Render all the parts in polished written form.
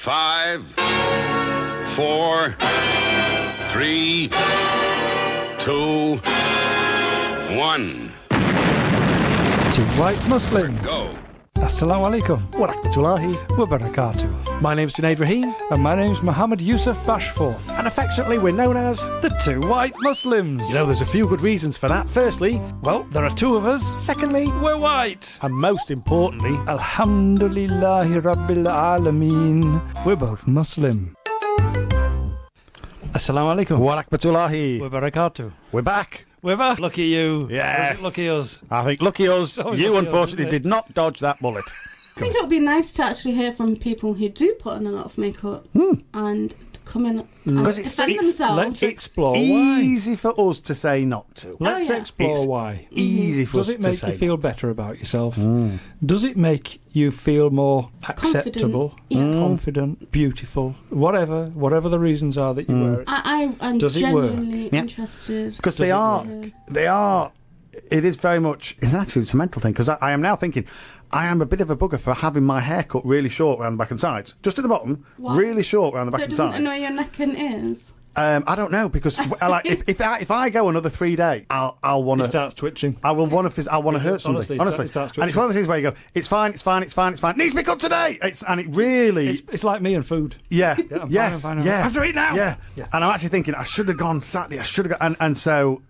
5, 4, 3, 2, 1. Two white Muslims. Go. Assalamu alaikum. Wa rahmatullahi Wa barakatuh. My name's Junaid Rahim, And my name's Mohammed Yusuf Bashforth. and affectionately we're known as... The two white Muslims. You know, there's a few good reasons for that. Firstly, Well, there are two of us. secondly, We're white. and most importantly, Alhamdulillahi Rabbil Alameen. We're both Muslim. Assalamu alaikum. wa rahmatullahi. Wa barakatuh. We're back. We're back. Lucky you. Yes. Or is it lucky us. I think, lucky us, always you lucky us, unfortunately isn't it? did not dodge that bullet. I think it would be nice to actually hear from people who do put on a lot of makeup and to come in and 'Cause it's- defend it's- themselves. Let's explore why. Easy for us to say not to. Let's yeah. explore It's why. Easy for Does us it to make say you feel not to. better about yourself? Does it make you feel more acceptable, Yeah. confident, beautiful, whatever the reasons are that you wear it? I'm Does it work? genuinely Yeah. interested. Because Does they it are, it is very much, it's actually it's a mental thing, because I am now thinking, I am a bit of a bugger for having my hair cut really short around the back and sides. Just at the bottom, Why? really short around the So back it and doesn't sides. annoy your neck and ears? I don't know, because like, if I go another 3 days, I'll want It to. starts twitching. I will want to. I want to hurt somebody. Honestly, Honestly, it starts and it's one of the things where you go, it's fine. Needs to be cut today. And it really, It's like me and food. yeah, Yeah, I'm yes, fine. yeah. I have to eat now. Yeah. Yeah. And I'm actually thinking I should have gone Saturday. I should have gone, and so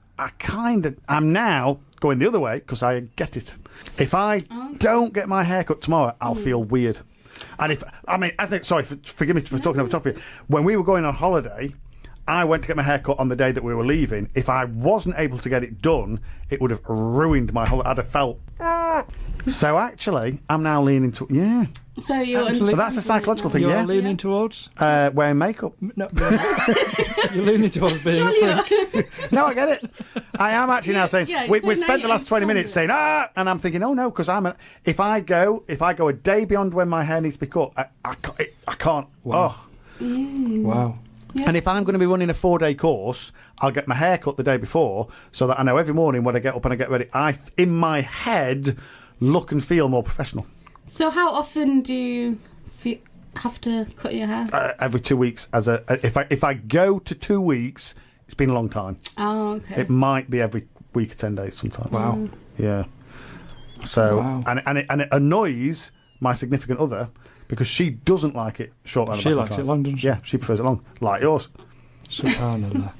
I'm now going the other way because I get it. If I don't get my hair cut tomorrow, I'll feel weird. And forgive me for talking over top of you. When we were going on holiday, I went to get my hair cut on the day that we were leaving. If I wasn't able to get it done, it would have ruined my holiday. I'd have felt. So actually, I'm now leaning to So you're Actually- So that's a psychological thing, You're yeah. leaning towards. Wearing makeup. No, you're leaning towards being a Surely freak. No, I get it. I am actually now saying yeah, we've so now spent the you last 20 minutes saying understand and I'm thinking no, because if I go a day beyond when my hair needs to be cut, I can't. Wow. Oh. Wow. And if I'm going to be running a 4-day course, I'll get my hair cut the day before so that I know every morning when I get up and I get ready, I in my head look and feel more professional. So how often do you have to cut your hair? Every 2 weeks, if I go to 2 weeks, it's been a long time. Oh, okay. It might be every week or 10 days sometimes. Wow. Yeah. So Wow. and it annoys my significant other because she doesn't like it short. She likes it long, doesn't she? Yeah, she prefers it long, like yours. Subhanallah.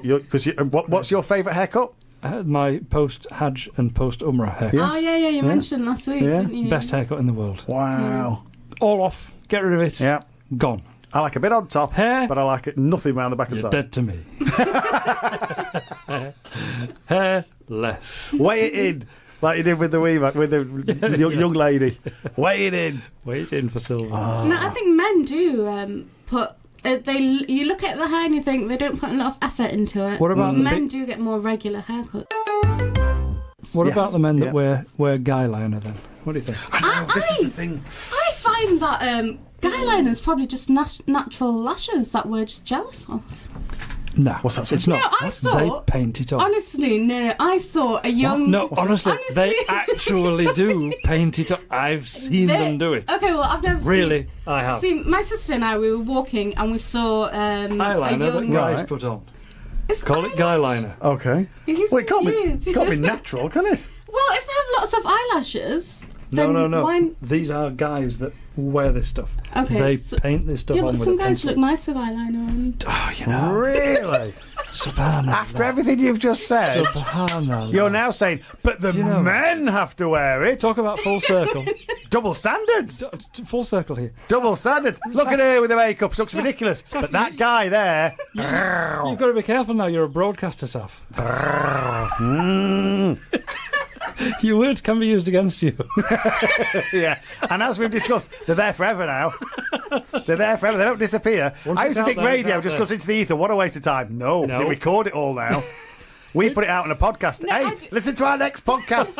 Because what's your favourite haircut? I had my post-Hajj and post-Umrah haircut. Yeah. Oh, yeah, you mentioned last week, Yeah. didn't you? Best haircut in the world. Wow. All off. Get rid of it. Yeah. Gone. I like a bit on top, Hair? but I like it nothing round the back and You're sides. dead to me. Hairless. Weigh it in, like you did with the young lady. Weigh it in. Wait in for silver. No, I think men do put. You look at the hair and you think they don't put a lot of effort into it. What about the men? big- Do get more regular haircuts. What Yes. about the men that Yeah. wear guy liner then? What do you think? I know, this is the thing. I find that guy liners probably just natural lashes that we're just jealous of. No, What's that? it's not. No, I thought- They paint it on. Honestly, no. I saw a young. No, honestly, they Honestly. actually do paint it on. I've seen them do it. Okay, well, I've never Really, I have. See, my sister and I, we were walking and we saw a Eyeliner that young. guys Right. put on. It's Call it guy liner. Okay. He's Well, it can't confused. be natural, can it? Well, if they have lots of eyelashes, No, then no. why? These are guys that wear this stuff. Okay, They so- paint this stuff Yeah, on but with some a guys pencil. look nice with eyeliner on. Oh, you know. Really? Subhanallah. After everything you've just said, Subhanallah. you're now saying, but the Do you know- men have to wear it. Talk about full circle. Double standards. Full circle here. Double standards. Look at her with the makeup. She looks ridiculous. Saf, But that guy there. You've got to be careful now. You're a broadcaster, Saf. Your words can be used against you. Yeah. And as we've discussed, they're there forever now. They're there forever. They don't disappear. Once I it's used to out think there, it's radio out just there. goes into the ether. What a waste of time. No. No. They record it all now. We put it out on a podcast. No, Hey, I d- listen to our next podcast.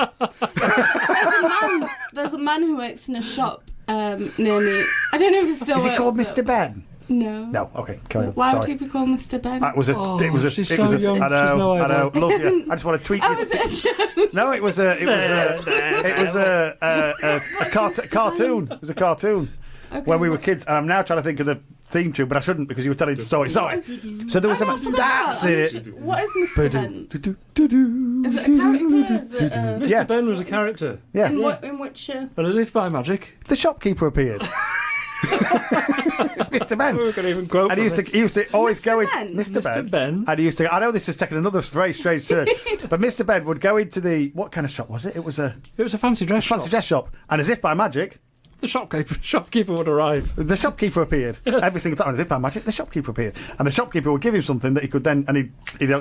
There's a man who works in a shop near me. I don't know if he still Is he works called there. Mr. Ben? No. No. Okay. Carry on. Why would Sorry. he be called Mr. Ben? It was a. Oh, it was a. she's it so was a. young, I know. she's no I know. idea. Love you. I just want to tweet Oh, you. was it a joke? No, it was a. It was a. It was a cartoon. It was a cartoon. when we were kids, and I'm now trying to think of the theme tune, but I shouldn't because you were telling the story. Sorry. So there was I some that's in it. What is Mr. Ben? Is it a character? Is it, Mr. Yeah. Ben was a character. Yeah. in which? And as if by magic, The shopkeeper appeared. It's Mr. Ben. we could even quote And he used to always Mr. go into Ben? Mr. Ben. And he used to. I know this is taking another very strange turn, but Mr. Ben would go into the what kind of shop was it? It was a It was a fancy dress fancy shop. dress shop, and as if by magic, The shopkeeper would arrive. the shopkeeper appeared every single time. As if by magic, the shopkeeper appeared, and the shopkeeper would give him something that he could then, and he'd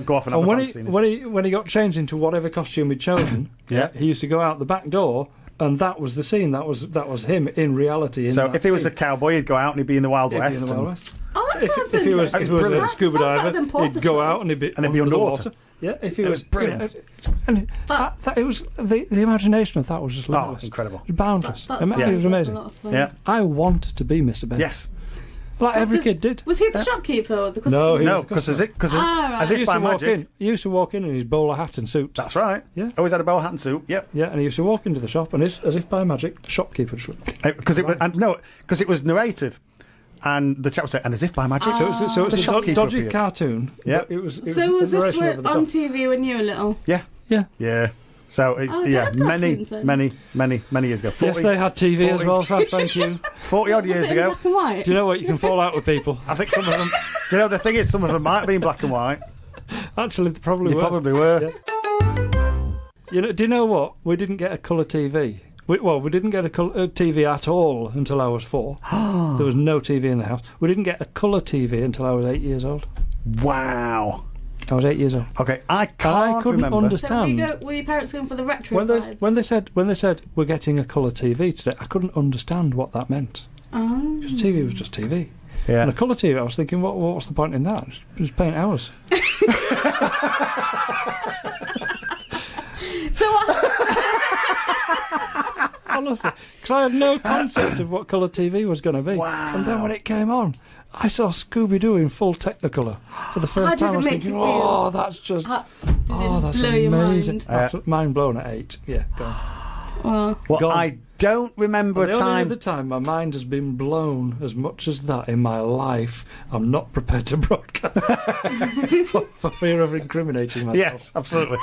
go off and have And a when fancy scene. when he got changed into whatever costume he'd chosen, Yeah. he used to go out the back door, and that was the scene. That was him in reality. In So that if he was a scene. cowboy, he'd go out and he'd be in the Wild He'd be West. in the Wild and- West. Oh, that sounds If he was interesting. a scuba Sounds better diver, than Paw he'd go Patrol. out and he'd be And he'd be under the underwater. water. Yeah, if he It was was brilliant. and it was the imagination of that was just limitless. incredible. Boundless. That It sounds was like amazing. a lot of fun. Yeah. I wanted to be Mr. Ben. Yes. Like every kid did. Was he the shopkeeper or the customer? No, he No, was a because customer. as He if used by to walk magic. in. He used to walk in his bowler hat and suit. That's right. Yeah. Always had a bow hat and suit. Yep. Yeah, and he used to walk into the shop, and as if by magic, the shopkeeper just went. Because it was narrated, and the chap said, "And as if by magic." So it's The a shopkeeper dodgy appeared. cartoon. Yeah. but It was So was this narration over the on top. TV when you were little? Yeah. Yeah. Yeah. So it's Oh, they had cartoons then? many years ago. 40, Yes, they had TV as 40. well, Sam, thank you. 40 odd Was years it in ago. black and white? Do you know what? You can fall out with people. I think some of them. Do you know the thing is, some of them might have been black and white. Actually, they probably They were. probably were. Do you know what? We didn't get a colour TV. We didn't get a TV at all until I was 4. There was no TV in the house. We didn't get a colour TV until I was 8 years old. Wow. I was 8 years old. Okay, I can't couldn't remember. understand. So were your parents going for the retro vibe? When they said we're getting a colour TV today, I couldn't understand what that meant. Oh. 'Cause TV was just TV. Yeah. And a colour TV, I was thinking, what's the point in that? Just paint hours. So Honestly, because I had no concept of what colour TV was going to be. Wow. And then when it came on, I saw Scooby-Doo in full Technicolor for the first How did time. I it was make thinking, you feel? oh, that's just... did it that's blow your amazing. mind? Absolute mind blown at 8. Yeah, go on. Well, Well, Gone. I don't remember The a only time. other time my mind has been blown as much as that in my life, I'm not prepared to broadcast for fear of incriminating myself. Yes, absolutely.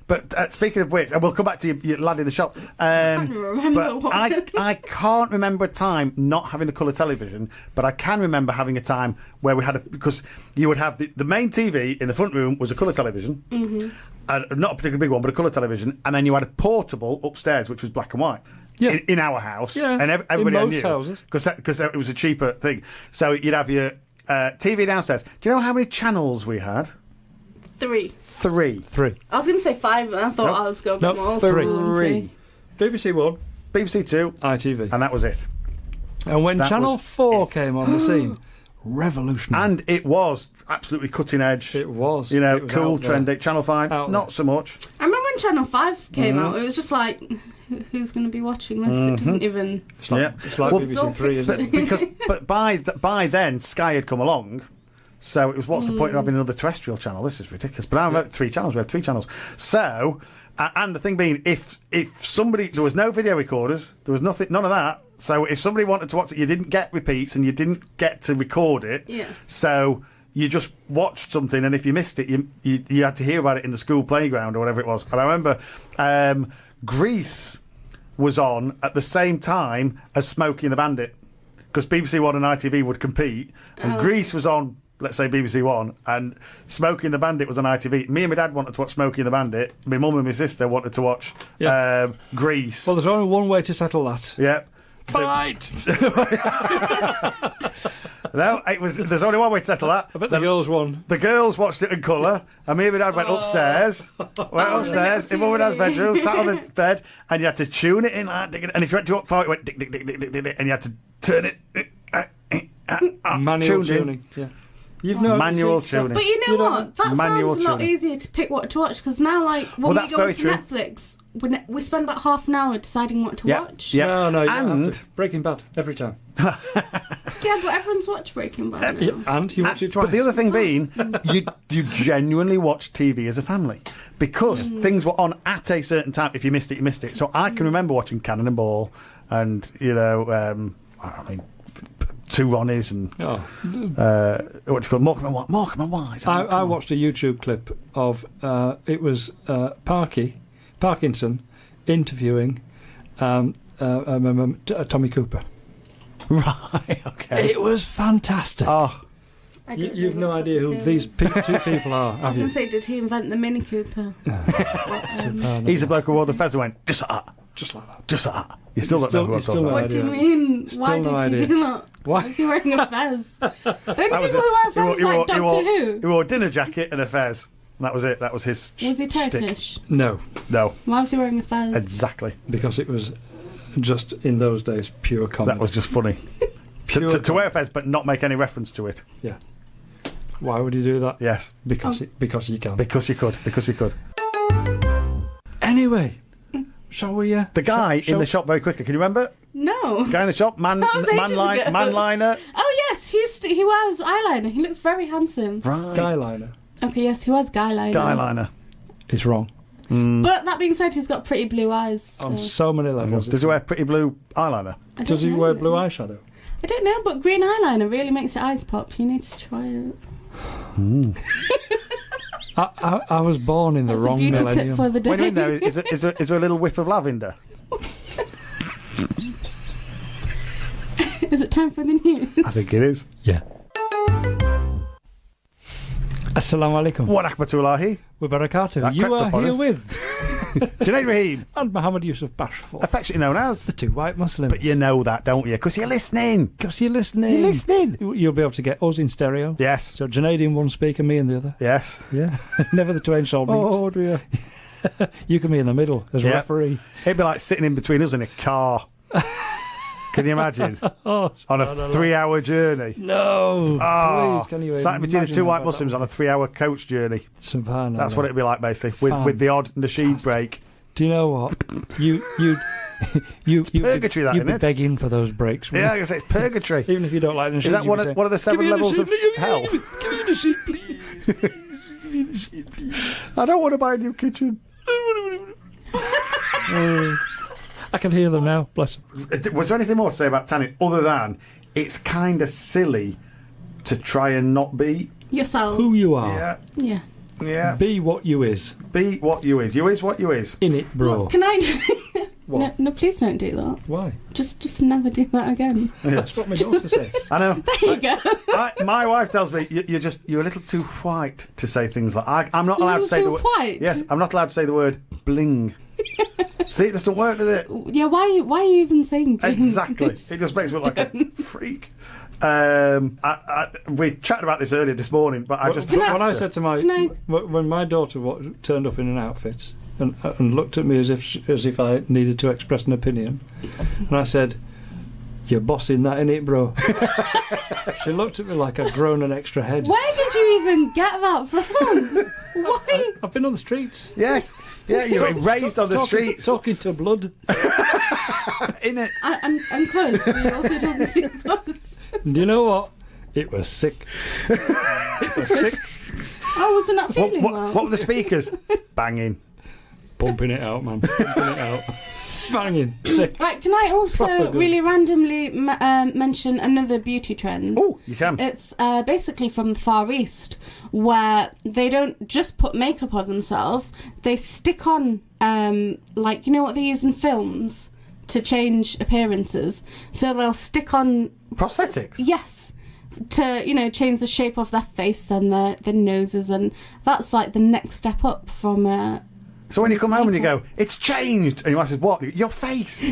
But speaking of which, and we'll come back to your lad in the shop. I can't remember But what. I can't remember a time not having a colour television, but I can remember having a time where we had because you would have the main TV in the front room was a colour television, not a particularly big one, but a colour television, and then you had a portable upstairs which was black and white. Yeah. In our house, Yeah, and everybody in I most knew houses. because it was a cheaper thing. So you'd have your TV downstairs. Do you know how many channels we had? 3. 3. 3. I was going to say 5, and I thought Nope. I was going Nope. small. Three. school and see. BBC 1, BBC 2, ITV. and that was it. And when That Channel was 4 came on the scene, revolutionary. And it was absolutely cutting edge. It was. You know, It was cool, out there. trendy. Channel 5, Out not so much. I remember when Channel 5 came Mm-hmm. out, it was just like, who's going to be watching this? It doesn't even... It's like, Yeah. it's like Well, BBC 3, isn't it? But by then, Sky had come along. So it was, what's the point of having another terrestrial channel? This is ridiculous. But now we have 3 channels. We have 3 channels. So, and the thing being, if somebody, there was no video recorders, there was nothing, none of that. So if somebody wanted to watch it, you didn't get repeats and you didn't get to record it. Yeah. So you just watched something, and if you missed it, you had to hear about it in the school playground or whatever it was. And I remember Grease was on at the same time as Smokey and the Bandit, because BBC One and ITV would compete, and Grease was on, let's say, BBC One, and Smokey and the Bandit was on ITV. Me and my dad wanted to watch Smokey and the Bandit. My mum and my sister wanted to watch Yeah. Grease. Well, there's only one way to settle that. Yeah. Fight! No, it was. There's only one way to settle that. I bet the girls won. The girls watched it in colour, and me and my dad went upstairs. In mum and dad's bedroom, sat on the bed, and you had to tune it in. And if you went too far, it went dick, dick, dick, dick, dick, dick, and you had to turn it. Manual tuned in. tuning. Yeah. You've no Manual tuning. But you know You don't- what? That Manual sounds a lot tuning. easier to pick what to watch, because now, like, when we that's go very onto true. Netflix, we spend about half an hour deciding what to Yeah, watch. yeah. No, you don't And- have to. Breaking Bad, every time. Yeah, but everyone's watched Breaking Bad now. Yeah, and you watch it twice. But the other thing being, you genuinely watch TV as a family because things were on at a certain time. If you missed it, you missed it. So I can remember watching Cannonball and I mean, two Ronnies and Oh. what's it called? Morecambe and Wise. I watched a YouTube clip of it was Parkinson interviewing Tommy Cooper. Right, okay. It was fantastic. Oh, I don't You've know no what idea who type these of- two people are, I was have going you? to say, did he invent the Mini Cooper? he's a bloke who wore the fez and went, just like that, Just like that. just like that. You still don't know who I'm still talking no about. What do you idea. mean? Still Why no did idea. you do that? Why? Was he wearing a fez? The only That people was who it. wear a fez He like Doctor Who. He wore a dinner jacket and a fez. And that was it. That was his Was he shtick. Turkish? No, No, Why was he wearing a fez? exactly. because it was just in those days pure comedy. That was just funny. Pure to wear a fez but not make any reference to it. Yeah. Why would he do that? Yes, Because Oh. because he can. because you could. Because you could. Anyway, shall we? The guy shall- in the shop, very quickly. Can you remember? No. Guy in the shop, That was ages ago. manliner. Oh yes, he wears eyeliner. He looks very handsome. Right. Guyliner Okay, yes, he wears guyliner. Guyliner. is wrong But that being said, he's got pretty blue eyes. on so so many levels. Does he wear pretty blue eyeliner? I don't Does he know. wear blue eyeshadow? I don't know, but green eyeliner really makes your eyes pop. You need to try it. I was born in the That's a wrong beauty millennium. tip for the day. When you're in there, is there a little whiff of lavender? Is it time for the news? I think it is. Yeah. Assalamu alaikum. What rahmatullahi? Wa barakatuh. That You crept are up on here us. with Junaid Rahim, and Muhammad Yusuf Bashful, affectionately known as. the two white Muslims. But you know that, don't you? Because you're listening. Because you're listening. You're listening. You'll be able to get us in stereo. Yes. So Junaid in one speaker, me in the other. Yes. Yeah. Never the twain shall meet. Oh dear. You can be in the middle as Yeah. referee. It'd be like sitting in between us in a car. Can you imagine? Oh, On a 3-hour journey. no. Oh, Please, can you sat between the imagine two white what Muslims that on a 3-hour coach journey. was? Subhanallah. That's what it'd be like, basically, with the odd nasheed break. Do you know what? You purgatory, that, you'd isn't be it? begging for those breaks. Yeah, wouldn't I say it's purgatory. you? Even if you don't like the Is that one of the 7 levels of hell? Give me the sheet, please. I don't want to buy a new kitchen. I can hear them now. Bless them. Was there anything more to say about tanning other than it's kind of silly to try and not be? Yourself. Who you are. Yeah, Yeah. yeah. Be what you is. Be what you is. You is what you is. In it, bro. Look, can I? What? No, please don't do that. Why? Just never do that again. That's what my daughter says. I know. There you go. My wife tells me you're a little too white to say things like I'm not allowed to say the word. White. Yes, I'm not allowed to say the word bling. See, it just don't work, does it? Yeah. Why are you even saying bling? Exactly. It just makes me look like a freak. We chatted about this earlier this morning, but I just when have I to. said to my Can I- when my daughter turned up in an outfit and looked at me as if I needed to express an opinion, and I said, "You're bossing that, innit, bro?" She looked at me like I'd grown an extra head. Where did you even get that from? Why? I've been on the streets. Yes, yeah, you're raised on the streets, talking to blood. in it. I'm close. You're also talking too close. Do you know what? It was sick. It was sick. I was not feeling well. What were the speakers? Banging. Pumping it out, man. Pumping it out. Banging. Sick. Right, can I also Proper good. really randomly mention another beauty trend? Oh, you can. It's basically from the Far East, where they don't just put makeup on themselves, they stick on, like, you know what they use in films to change appearances? So they'll stick on... Prosthetics. Yes. To, change the shape of their face and their noses, and that's like the next step up from... So when you come home and you go, it's changed, and your wife says, what? Your face.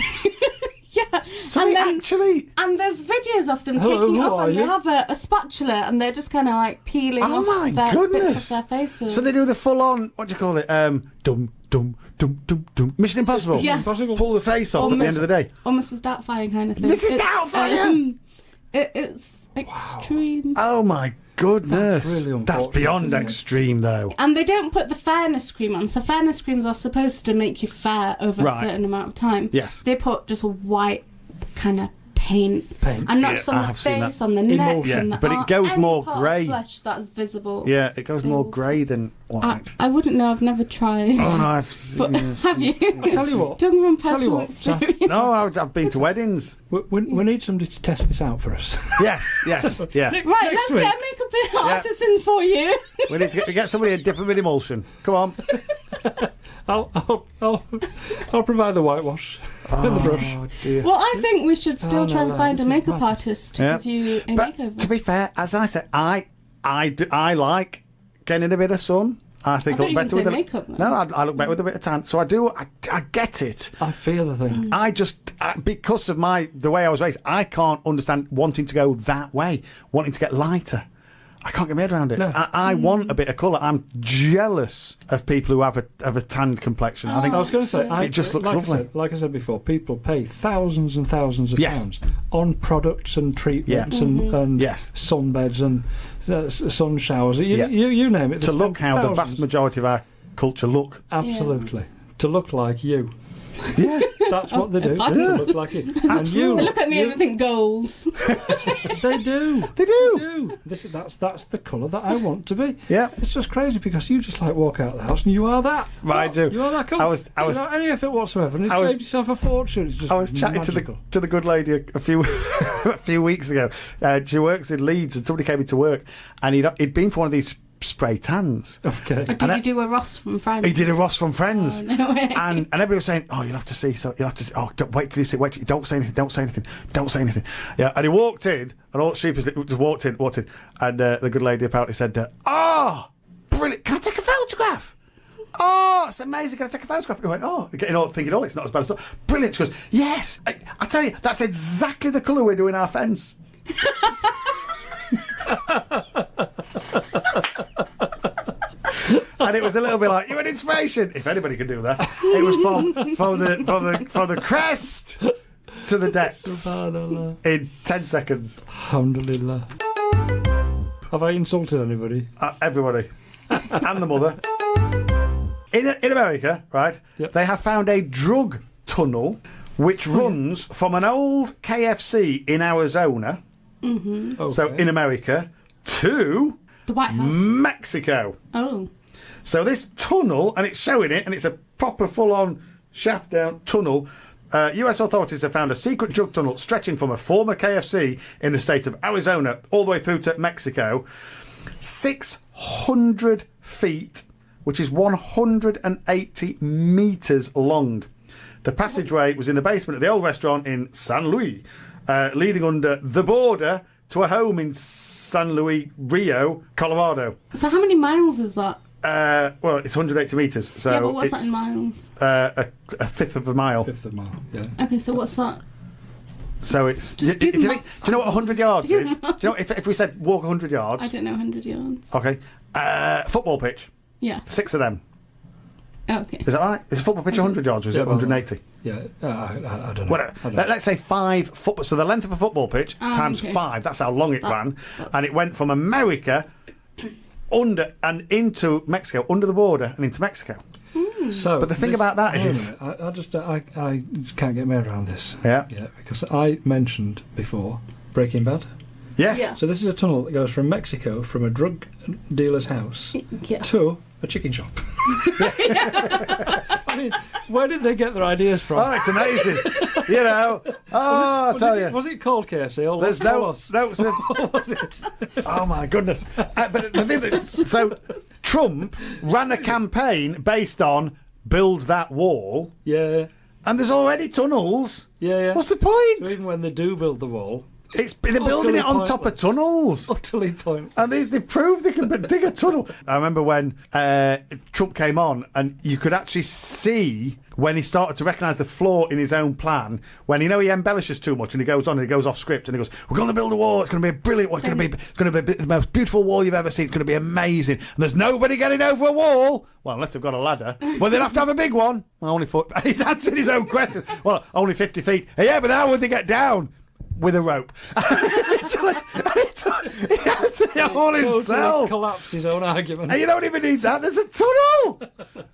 yeah. So and they then... actually. And there's videos of them Hello, taking it who off, are and they you? have a spatula, and they're just kind of like peeling Oh off my their goodness. bits of their faces. So they do the full-on. What do you call it? Dum dum dum dum dum. Mission Impossible. Yes. Impossible. Pull the face off at the end of the day. Or Mrs. Doubtfire kind of thing. Mrs. Doubtfire? It's extreme. Oh my goodness. That's really That's unfortunate, beyond isn't it? extreme, though. And they don't put the fairness cream on. So fairness creams are supposed to make you fair over Right. a certain amount of time. Yes. They put just a white kind of paint. And not just Yeah, I on the have seen face, that. on the neck, Emotion. and the But it arm, goes any more part of grey. flesh that's visible. Yeah, it goes more grey than white. I wouldn't know. I've never tried. Oh no, I've seen But this. have you? I tell you what. Talking from Tell you personal what, experience. No, I've been to weddings. We need somebody to test this out for us. Yes, yeah. Right, Next let's week. get a makeup artist in for you. We need to get somebody to dip them in emulsion. Come on. I'll provide the whitewash and the brush. Oh dear. Well, I think we should still Oh, try and no, find a this is makeup mad. artist to Yeah. give you a But makeover. to be fair, as I said, I like getting a bit of sun. I think I I look thought you better were with gonna a say makeup, no. man. I look better with a bit of tan. So I do. I get it. I feel the thing. I just because of the way I was raised, I can't understand wanting to go that way, wanting to get lighter. I can't get my head around it. No. I want a bit of colour. I'm jealous of people who have a tanned complexion. I think I was going to say, it just looks like lovely. Like I said before, people pay thousands and thousands of Yes. pounds on products and treatments and Yes. sunbeds and sun showers. You, Yeah. you name it. to They look spend how the thousands. vast majority of our culture look. Absolutely. To look like you. Yeah. That's what they do. I To just- look like you. And you They look at me and they think goals. They do. They do. They do. That's the colour that I want to be. Yeah. It's just crazy because you just like walk out of the house and you are that. Well, I do. You are that colour. I was- without any effort whatsoever, and I it's was- saved yourself a fortune. It's just I was chatting magical. to the good lady a few a few weeks ago. She works in Leeds, and somebody came into work, and he'd been for one of these spray tans. Okay. Or did you do a Ross from Friends? He did a Ross from Friends, Oh, no way. and everybody was saying, "Oh, you'll have to see. So you'll have to. See. Oh, wait till you see. Wait, till you don't say anything. Don't say anything. Don't say anything." Yeah, and he walked in, and all sheepishly just walked in, and the good lady apparently said, "Oh, brilliant! Can I take a photograph?" Oh, it's amazing. Can I take a photograph? He went, oh, getting all thinking, oh, it's not as bad as that. Brilliant. She goes, yes. I tell you, that's exactly the colour we're doing our fence. And it was a little bit like, you're an inspiration. If anybody could do that. It was from the crest to the depths Subhanallah. in 10 seconds. Alhamdulillah. Have I insulted anybody? Everybody. And the mother. In America, right, Yep. they have found a drug tunnel which runs from an old KFC in Arizona, Okay. so in America, to The White House. Mexico. Oh. So this tunnel, and it's showing it, and it's a proper full-on shaft-down tunnel. US authorities have found a secret drug tunnel stretching from a former KFC in the state of Arizona all the way through to Mexico. 600 feet, which is 180 metres long. The passageway was in the basement of the old restaurant in San Luis, leading under the border to a home in San Luis Rio, Colorado. So how many miles is that? Well, it's 180 metres, so yeah, but what's it's that in miles? a fifth of a mile. Fifth of a mile. Yeah. Okay, so what's that? So it's. Just do If the you think, maths. do you know what 100 yards is? Do you know if we said walk 100 yards? I don't know, 100 yards. Okay. Football pitch, Yeah. 6 of them. Oh, okay. Is that right? Is a football pitch 100 yards or is Yeah, it well, 180? Yeah. I don't know. Whatever. I don't know. Let's say 5 football. So the length of a football pitch times okay. 5. That's how long it ran, that's- and it went from America under and into Mexico, under the border and into Mexico. So, But the thing about that is- I just can't get my head around this. Yeah. Yeah, because I mentioned before Breaking Bad. Yes. Yeah. So this is a tunnel that goes from Mexico, from a drug dealer's house, Yeah. to a chicken shop. I mean, where did they get their ideas from? Oh, it's amazing. You know. Oh, I tell you. Was it called KFC or There's Los no, Polos? no. What was it? Oh my goodness! But the thing that, so Trump ran a campaign based on build that wall, Yeah, and there's already tunnels. yeah. What's the So point? even when they do build the wall, They're building it on top of pointless. tunnels. utterly pointless. And they've proved they can dig a tunnel. I remember when Trump came on, and you could actually see when he started to recognise the flaw in his own plan. When he embellishes too much, and he goes on and he goes off script, and he goes, "We're going to build a wall. It's going to be a brilliant wall. It's going to be the most beautiful wall you've ever seen. It's going to be amazing. And there's nobody getting over a wall. Well, unless they've got a ladder. Well, they'll have to have a big one. Well, only he's answering his own question. Well, only 50 feet. Yeah, but how would they get down? With a rope. Literally, he answered all himself. Totally collapsed his own argument. And you don't even need that. There's a tunnel.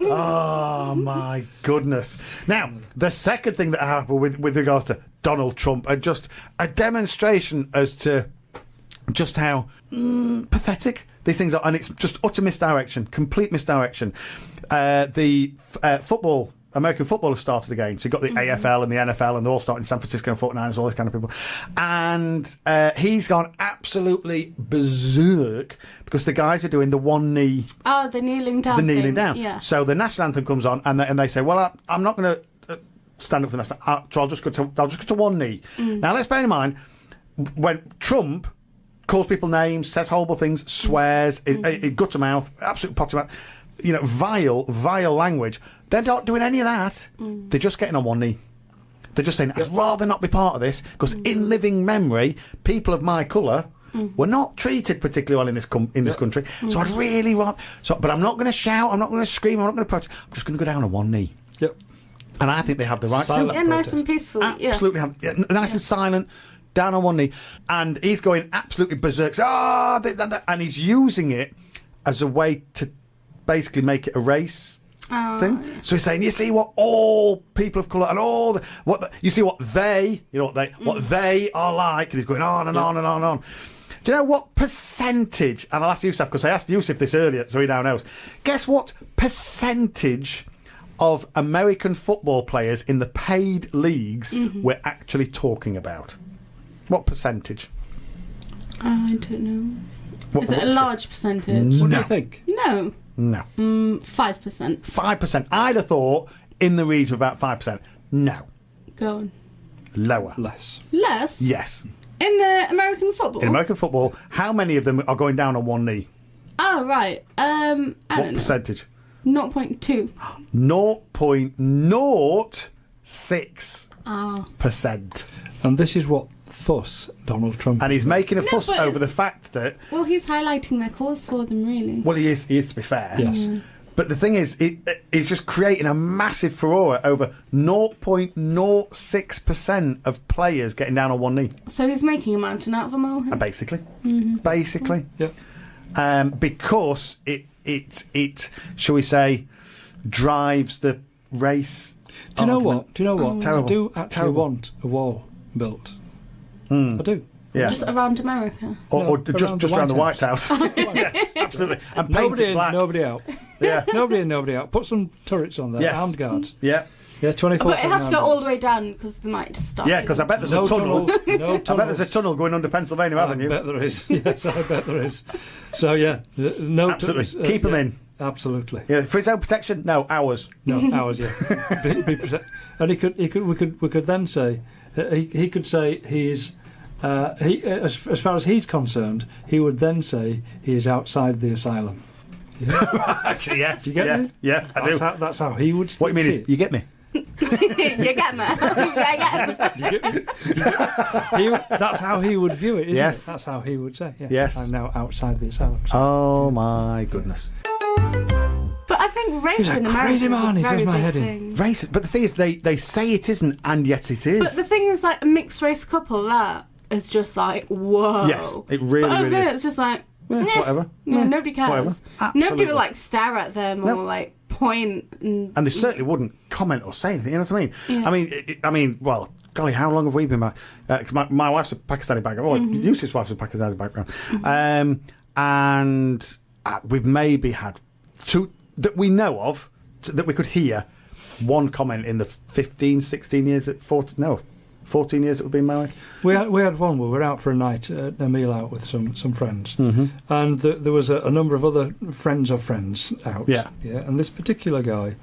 Oh, my goodness. Now, the second thing that happened with regards to Donald Trump, just a demonstration as to just how pathetic these things are. And it's just utter misdirection, complete misdirection. The football... American football has started again. So you've got the AFL and the NFL, and they're all starting in San Francisco and 49ers, all this kind of people. And he's gone absolutely berserk because the guys are doing the one knee. Oh, the kneeling down. The kneeling thing. down. Yeah. So the national anthem comes on, and they say, "Well, I'm not going to stand up for the national. So I'll just go to one knee." Now let's bear in mind when Trump calls people names, says horrible things, swears, it guts them out, absolute potty mouth. You know, vile language. They're not doing any of that. They're just getting on one knee. They're just saying, I'd rather not be part of this, because in living memory, people of my colour were not treated particularly well in this country. So I'd really want... but I'm not going to shout, I'm not going to scream, I'm not going to protest. I'm just going to go down on one knee. Yep. And I think they have the right to do that. Yeah, nice and peaceful. Absolutely. Nice and silent, down on one knee. And he's going absolutely berserk. And he's using it as a way to basically make it a race thing. So he's saying, you see what all people of colour and all you see what they are like, and he's going on and on and on and on. Do you know what percentage? And I'll ask Yusuf, because I asked Yusuf this earlier, so he now knows. Guess what percentage of American football players in the paid leagues we're actually talking about? What percentage? I don't know. Is it a large percentage? What do you think? No. No. 5%. 5%. I'd have thought in the region of about 5%. No. Go on. Lower. Less. Less? Yes. In American football? In American football, how many of them are going down on one knee? Oh, right. I don't know. What percentage? 0.2. 0.06%. And this is what fuss Donald Trump. And he's making a fuss but over the fact that... Well, he's highlighting their cause for them, really. Well, he is to be fair. Yes. But the thing is, he's just creating a massive furore over 0.06% of players getting down on one knee. So he's making a mountain out of a molehill? Basically. Basically. Yeah. Because it, shall we say, drives the race. Do you know what? Terrible. I do actually Terrible. want a wall built. I do. Yeah. Just around America? Or No, just around the White House. Yeah, absolutely. And paint Nobody it in, black. nobody out. Yeah. Nobody in, nobody out. Put some turrets on there. Yes. Armed guards. Yeah. Yeah, 24. But it has to go all the way down because they might just start. Yeah, because I bet there's No a tunnel. tunnels. No I bet tunnels. there's a tunnel going under Pennsylvania I Avenue. bet there is. Yes, I bet there is. So yeah, no. Absolutely. Keep him in. Absolutely. Yeah, for his own protection? No, ours. No, ours. Yeah. And we could then say he could say he's. As far as he's concerned, he would then say he is outside the asylum. Yeah. Actually, yes. You get me? Yes, I do. That's how he would. What you mean see is, it. you get me? You get me? You get me? That's how he would view it, isn't Yes. it? That's how he would say. Yeah. Yes. I'm now outside the asylum. Oh, my goodness. But I think race He's a in America crazy is man, a he very does my big head in. thing. Racist. But the thing is, they say it isn't, and yet it is. But the thing is, like, a mixed race couple, that is just like, whoa. Yes, it really, but over really there, is. it's just like, Yeah, meh. whatever. No, Yeah, nobody cares. whatever. Nobody Absolutely. would, like, stare at them No. or, like, point. And And they certainly wouldn't comment or say anything, you know what I mean? Yeah. I mean, well, golly, how long have we been back? Because my wife's a Pakistani background. Well, Yusuf's wife's a Pakistani background. And we've maybe had two, that we know of, that we could hear, one comment in the 15, 16 years, 14 years that we've been married. We had one where we were out for a night, a meal out with some friends, and there was a number of other friends of friends out. Yeah. And this particular guy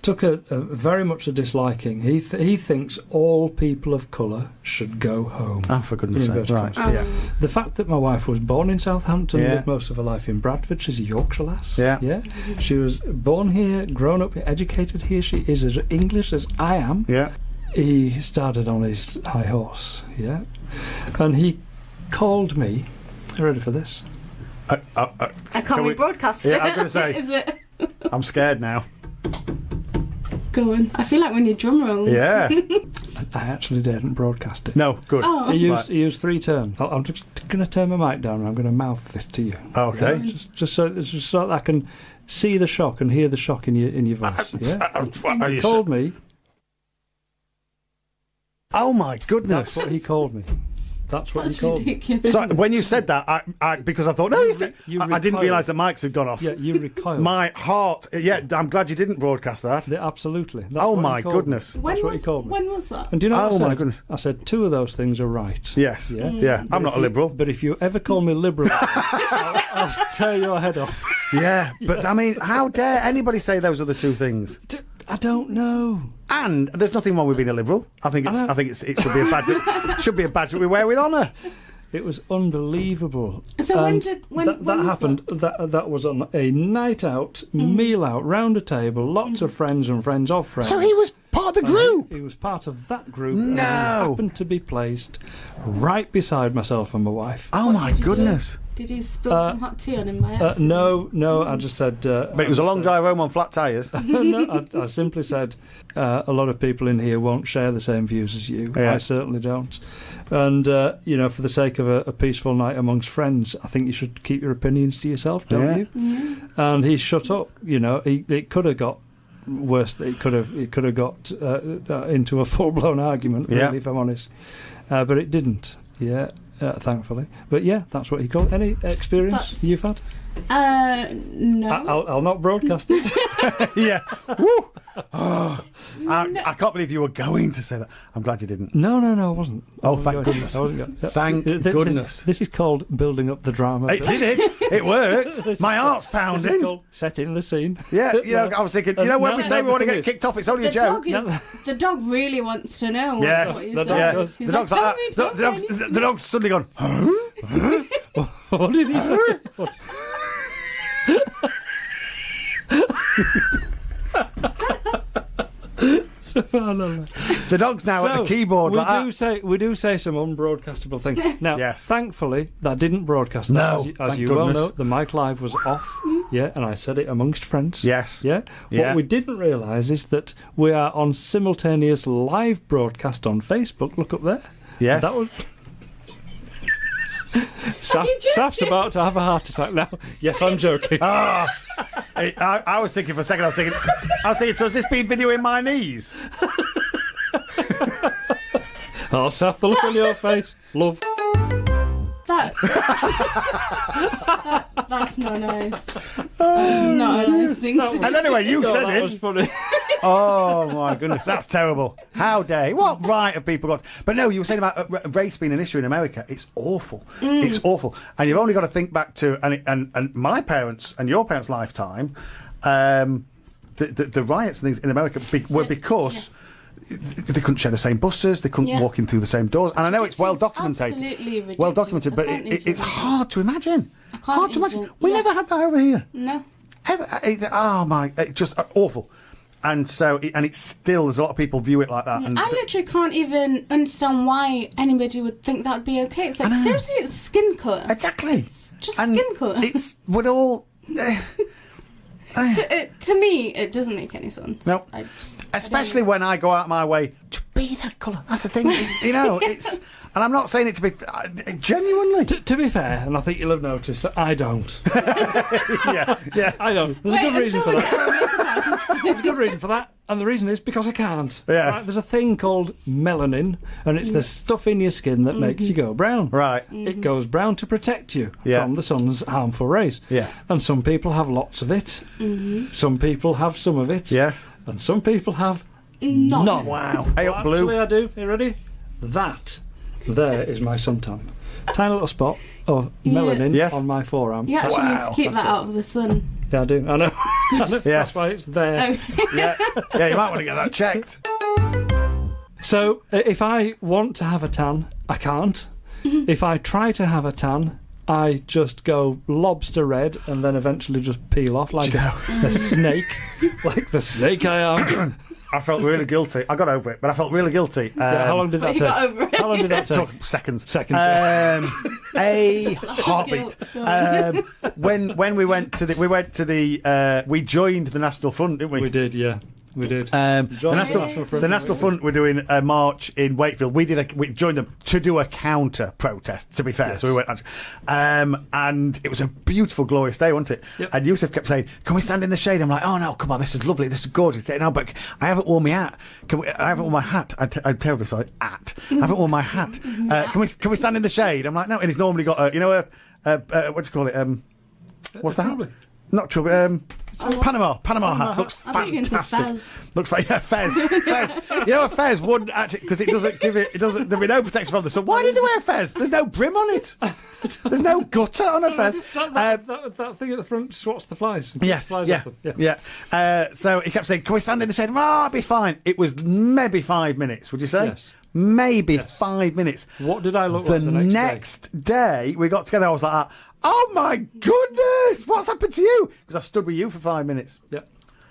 took a very much a disliking. He thinks all people of colour should go home. Oh, for goodness sake. Right, yeah. The fact that my wife was born in Southampton, Yeah. lived most of her life in Bradford, she's a Yorkshire lass. Yeah. She was born here, grown up, educated here. She is as English as I am. Yeah. He started on his high horse, yeah, and he called me. Are you ready for this? I can't we- rebroadcast Yeah, it. I was gonna say. Is it? I'm scared now. Go on. I feel like when you drum rolls. Yeah. I actually didn't broadcast it. No, good. Oh. He used 3 terms. I'm just going to turn my mic down and I'm going to mouth this to you. Okay. Just so that I can see the shock and hear the shock in your voice. Yeah. Are He you called me. Oh my goodness! That's what he called me. That's what That's he called me. ridiculous. So when you said that, I because I thought no, I didn't recoiled. realise the mics had gone off. Yeah, you recoiled. My heart. Yeah, I'm glad you didn't broadcast that. Yeah, absolutely. That's Oh what he my called me. goodness! That's what he called me. When was that? And do you know what I Oh said? my goodness! I said 2 of those things are right. Yes. Yeah. Yeah. I'm not a liberal. But if you ever call me liberal, I'll tear your head off. Yeah, but I mean, how dare anybody say those are the 2 things? I don't know. And there's nothing wrong with being a liberal. I think it should be a badge. That we wear with honour. It was unbelievable. So when And did- when- that when was happened? That was on a night out, meal out, round a table, lots of friends and friends of friends. So he was part of the And group. He was part of that group. And he No. happened to be placed right beside myself and my wife. Oh my did you do? goodness! Did you spill some hot tea on him by accident? No, I just said. But it was a long drive home on flat tyres. No, I simply said a lot of people in here won't share the same views as you. Yeah. I certainly don't. And, for the sake of a peaceful night amongst friends, I think you should keep your opinions to yourself, don't Yeah. you? Yeah. And he shut up. It could have got worse. It could have got into a full-blown argument, really, Yeah. if I'm honest. But it didn't. Yeah. Thankfully. But yeah, that's what he called. Any experience That's- you've had? No. I'll not broadcast it. Yeah. Woo! Oh, I can't believe you were going to say that. I'm glad you didn't. No, I wasn't. Oh, I wasn't thank going- goodness. I wasn't going- Thank goodness. This is called building up the drama. It did it. It worked. My heart's This is pounding. called setting the scene. Yeah, I was thinking, when No, we say no, we want to the get thing kicked off, it's only a the joke. the dog really wants to know. Yes, what you the said. dog Yeah, does. He's the dog's like "Tell that. me, tell me The dog's suddenly gone, huh? What did he say? The dog's now at the keyboard we like that. we do say some unbroadcastable things. Now, Yes. thankfully, that didn't broadcast. No, as thank you well goodness. know, the mic live was off. Yeah, and I said it amongst friends. Yes. Yeah. Yeah. What we didn't realise is that we are on simultaneous live broadcast on Facebook. Look up there. Yes. That was. Saf's about to have a heart attack now. Yes, I'm joking. I was thinking for a second, I was thinking, so has this been videoing my knees? Oh, Saf, the look on your face. Love. That's not nice. Not a nice thing to And anyway, you Oh, said that was it. funny. Oh my goodness, that's terrible. How dare? What right have people got? But no, you were saying about race being an issue in America. It's awful. It's awful. And you've only got to think back to and my parents and your parents' lifetime. The riots and things in America were because. They couldn't share the same buses. They couldn't walk in through the same doors. And I know it's well documented. Absolutely ridiculous. Well documented, but I can't it's even- hard to imagine. can't Hard to imagine. even- We yeah. never had that over here. No. Ever. Oh my! It's just awful. And so, it's still. There's a lot of people view it like that. And I literally can't even understand why anybody would think that would be okay. It's like, seriously, it's skin colour. exactly. just And skin colour. we're all. To me, it doesn't make any sense. No. I Especially when I go out my way to be that colour. That's the thing. It's and I'm not saying it to be genuinely. To be fair, and I think you'll have noticed, I don't. yeah. I don't. There's a good reason for that. There's a good reason for that. And the reason is because I can't. Yes. Right, there's a thing called melanin, and it's the stuff in your skin that makes you go brown. Right. It goes brown to protect you Yeah. from the sun's harmful rays. Yes. And some people have lots of it. Some people have some of it. Yes. And some people have None. none. Wow. Hey Well, up, blue. actually, I do. You ready? That there is my suntan. Tiny little spot of melanin Yes. on my forearm. You actually need Wow. to keep that out of the sun. Yeah, I do. I know. Yes. That's why it's there. Oh. Yeah. Yeah. You might want to get that checked. So, if I want to have a tan, I can't. If I try to have a tan, I just go lobster red and then eventually just peel off like a snake. Like the snake I am. I felt really guilty. I got over it, but I felt really guilty. Yeah, how long did But that you take? got over it. How long did that take? Took seconds. Seconds. A heartbeat. When we went to the we joined the National Front, didn't we? We did, yeah. We did. The Joined National, Front. the National Front were doing a march in Wakefield. We joined them to do a counter protest. To be fair, so we went, and it was a beautiful, glorious day, wasn't it? Yep. And Yusuf kept saying, "Can we stand in the shade?" I'm like, "Oh no, come on, this is lovely, this is gorgeous." He said, "No, but I haven't worn my hat. I haven't worn my hat. I'm terribly sorry. I haven't worn my hat. Can we stand in the shade?" I'm like, "No." And he's normally got what do you call it? What's that? Truly. Not Truly. Panama hat looks I thought you were gonna say fantastic. Fez. Looks like Fez. You know, a Fez wouldn't actually, because it doesn't give it. It doesn't. There'd be no protection from the sun. Why did they wear a Fez? There's no brim on it. There's no gutter on a Fez. That thing at the front swats the flies. Yes. Flies Yeah. off them. So he kept saying, "Can we stand in the shade?" Oh, I'll be fine. It was maybe 5 minutes. Would you say? Yes. Maybe 5 minutes. What did I look The like the next day we got together, I was like, "Oh my goodness, what's happened to you?" Because I stood with you for 5 minutes. Yeah.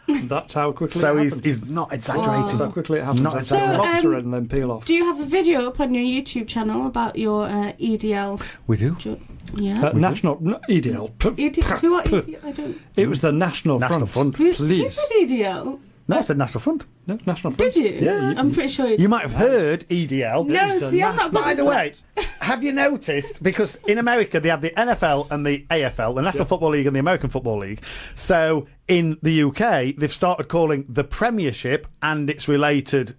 That's how quickly So it he's happened. not exaggerating. So quickly it happens. Not Like exaggerating. a lobster So, and then peel off. Do you have a video up on your YouTube channel about your EDL? We do. Yeah. National EDL. Who are EDL? I don't. It was the National National Front. Front. Who Please. said EDL? No, I said National Front. No, National Front. Did you? Yeah, I'm pretty sure you did. You might have heard EDL. It was No, the see, I'm not. national- By the way, have you noticed? Because in America they have the NFL and the AFL, the National Football League and the American Football League. So in the UK, they've started calling the Premiership and its related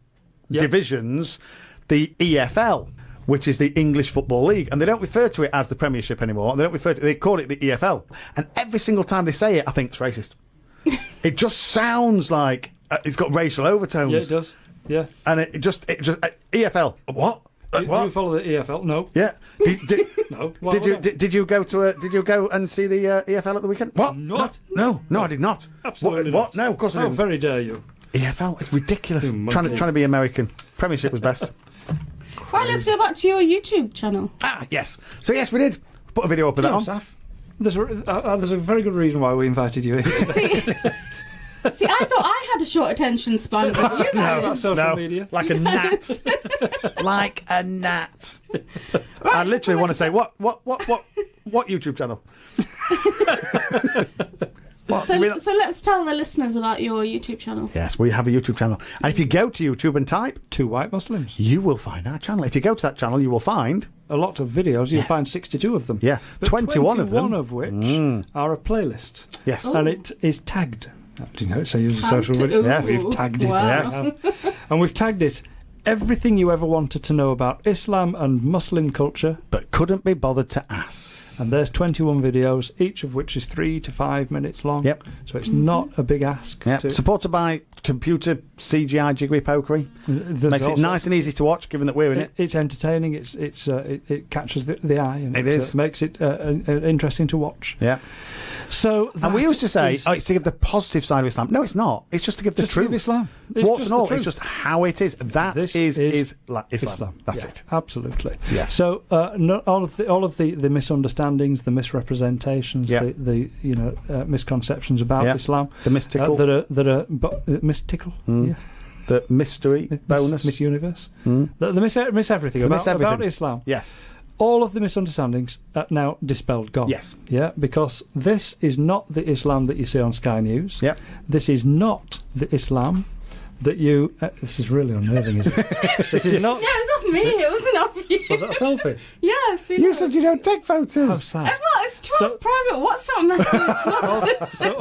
divisions the EFL, which is the English Football League, and they don't refer to it as the Premiership anymore. They call it the EFL, and every single time they say it, I think it's racist. It just sounds like it's got racial overtones. Yeah, it does. Yeah. And it just EFL. What? Do What? you follow the EFL? No. Yeah. No. Why Did would you I? did you go to did you go and see the EFL at the weekend? What? Not. No, I did not. Absolutely What? not. No, of course I How didn't. very dare you? EFL. It's ridiculous. You Trying monkey. to be American. Premiership was best. Right, let's go back to your YouTube channel. Yes. So yes, we did put a video up of that No, on. Saf. There's a very good reason why we invited you in. See, I thought I had a short attention span, but you guys. Social media. Like a gnat. Like a gnat. I literally want to say what YouTube channel? What? You mean- So let's tell the listeners about your YouTube channel. Yes, we have a YouTube channel. And if you go to YouTube and type, Two white Muslims. you will find our channel. If you go to that channel, you will find A lot of videos. You'll find 62 of them. Yeah, But 21 of them. of which are a playlist. yes. And it is tagged. Do you know it's a user Tagged. social media? Ooh, Yes. We've tagged it. wow. Yes. And we've tagged it. Everything you ever wanted to know about Islam and Muslim culture. But couldn't be bothered to ask. And there's 21 videos, each of which is 3 to 5 minutes long. Yep. So it's not a big ask. Yeah. to- Supported by computer CGI jiggery pokery. There's Makes it also- nice and easy to watch, given that we're in it. It's entertaining. It catches the eye, and It is. makes it interesting to watch. Yeah. So And we that used to say, is- it's to give the positive side of Islam. No, it's not. It's just to give the just to give truth. Islam. It's What's just and all, the it's truth. just how it is. That This is is Islam. That's Yeah, it. Absolutely. Yes. So all of the misunderstandings, the misrepresentations, Yeah. the misconceptions about Yeah. Islam The mystical, that are mystical. Yeah. the mystery bonus. Miss Universe. Mm. The miss everything The about miss everything. about Islam. Yes. All of the misunderstandings are now dispelled, gone. Yes. Yeah, because this is not the Islam that you see on Sky News. Yep. This is not the Islam that you... this is really unnerving, isn't it? This is not... No, it's off me. It wasn't off you. Was that a selfie? Yes. You said you don't take How photos. sad. Well, it's 12 So- private WhatsApp message. So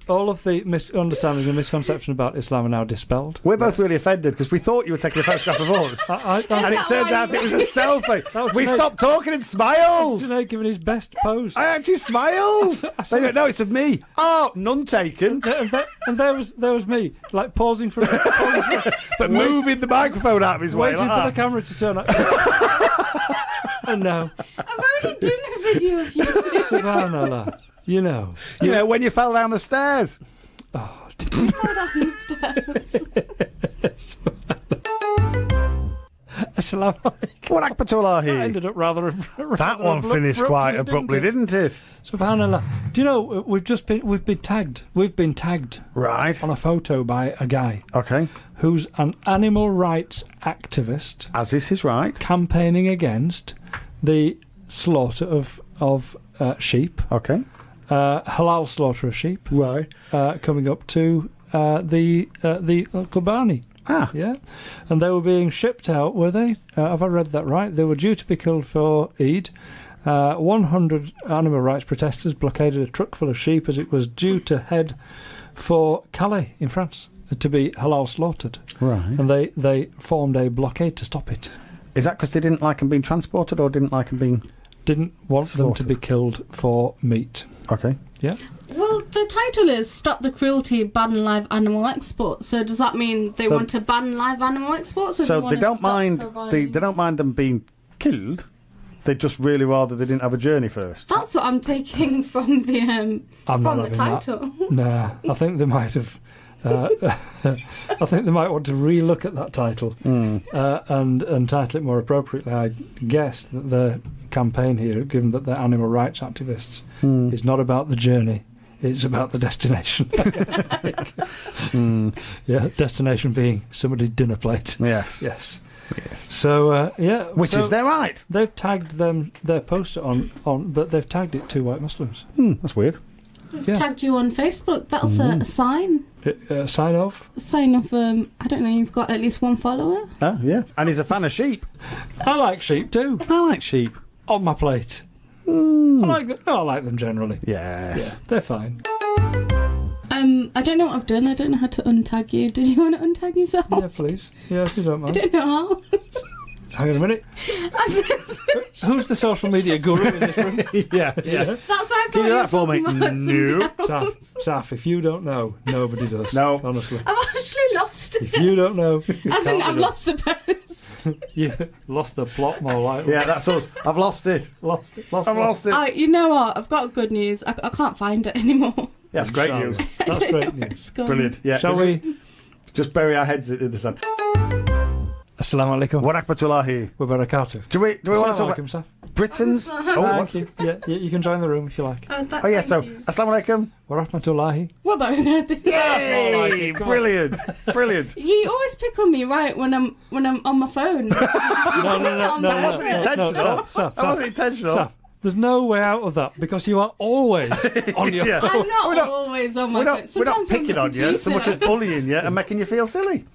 all of the misunderstandings and misconceptions about Islam are now dispelled. We're both really offended because we thought you were taking a photograph of us. And it that turns why out you- it was a selfie. was We Sinead. stopped talking and smiled. Sinead giving his best pose. I actually smiled. They don't know it's of me. Oh, none taken. And there was me, like pausing for But moving the microphone out of his way waiting like for the that. camera to turn up. And no, I've already done a video of you today. subhanallah. You know. You know, when you fell down the stairs. Oh, downstairs. Assalamu alaikum. What Akbatullah That here? ended up rather That one finished quite abruptly, didn't it? Subhanallah. Do you know we've been tagged. We've been tagged Right. on a photo by a guy Okay. who's an animal rights activist As is his right. campaigning against the slaughter of sheep, Okay. halal slaughter of sheep, Right. coming up to the Kobani. Ah, Yeah, and they were being shipped out, were they? Have I read that right? They were due to be killed for Eid. 100 animal rights protesters blockaded a truck full of sheep as it was due to head for Calais in France to be halal slaughtered. right. And they formed a blockade to stop it. Is that because they didn't like them being transported or didn't like them being... Didn't want them to Slaughtered. be killed for meat. Okay. Yeah. Well, the title is "Stop the Cruelty, Ban Live Animal Exports." So does that mean they So- want to ban live animal exports? Or So they, want they to don't stop mind providing- they don't mind them being killed. They just really rather they didn't have a journey first. That's what I'm taking from the I'm not from the having that. title. Nah, I think they might have. I think they might want to re-look at that title and title it more appropriately. I guess that the campaign here, given that they're animal rights activists, is not about the journey. It's about the destination. Yeah, destination being somebody's dinner plate. Yes. Yes. Yes. So yeah, Which so is their right. they've tagged their poster on, but they've tagged it two white Muslims. That's weird. Yeah. Tagged you on Facebook. That's a sign. Sign off. A sign of I don't know. You've got at least one follower. Oh, yeah. And he's a fan of sheep. I like sheep too. I like sheep. On my plate. I like them. No, I like them generally. Yes. Yeah, they're fine. I don't know what I've done. I don't know how to untag you. Did you want to untag yourself? Yeah, please. Yeah, if you don't I mind. don't know how. Hang on a minute. Who's the social media guru in this room? Yeah. Yeah. That's why I thought Can you do you were that for me? talking about No. something else. Saf, if you don't know, nobody does. No. Honestly. I've actually lost If it. you don't know, As in, I've lost the post. You've lost the plot more likely. Yeah, that's us. I've lost it. Lost I've lost it. Oh, you know what? I've got good news. I can't find it anymore. That's great news. That's I don't great know where news. it's gone. Brilliant. Yeah. Shall we? Just bury our heads in the sand. Assalamu alaikum. Wa rahmatullahi. Wa barakatuh. Do we want to talk Assalamu about alaikum, Saf. Britain's... Oh, Thank what's... you. Yeah, you can join the room if you like. Oh, yeah, so, assalamu alaikum. Wa rahmatullahi. What about that? Yay! Come on. Brilliant. Brilliant. You always pick on me, right, when I'm on my phone. No. That wasn't intentional. Saf, That wasn't intentional. Saf, there's no way out of that because you are always on your Yeah. phone. I'm not, We're not- always on my We're phone. not, we're not Sometimes I'm picking on on the you so much as computer. bullying you and making you feel silly.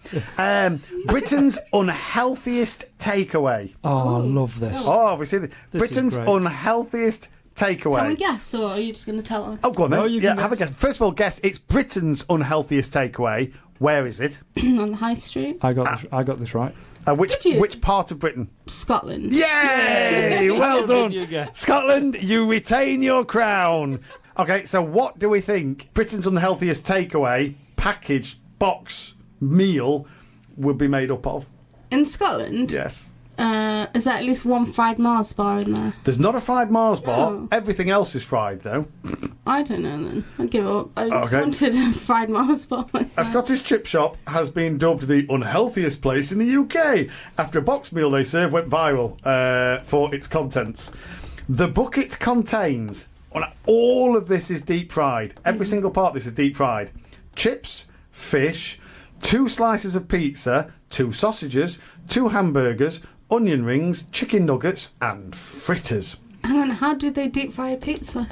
Britain's unhealthiest takeaway. Oh, I love this. Oh, we see is Britain's great. unhealthiest takeaway. Can we guess, or are you just going to tell us? Oh, go on then. No, you yeah, can have a guess. First of all, guess. It's Britain's unhealthiest takeaway. Where is it? On the high street? I got this right. Which Did you? which part of Britain? Scotland. Yay! Well How done. did you guess? Scotland, you retain your crown. Okay, so what do we think Britain's unhealthiest takeaway, packaged, box, meal would be made up of? In Scotland? Yes. Is there at least one fried Mars bar in there? There's not a fried Mars bar. Oh. Everything else is fried, though. I don't know then. I give up. I just Okay. wanted a fried Mars bar. A Scottish chip shop has been dubbed the unhealthiest place in the UK after a box meal they served went viral for its contents. The bucket contains, all of this is deep fried. Every single part of this is deep fried. Chips, fish, 2 slices of pizza, 2 sausages, 2 hamburgers, onion rings, chicken nuggets, and fritters. Hang on, how do they deep fry a pizza?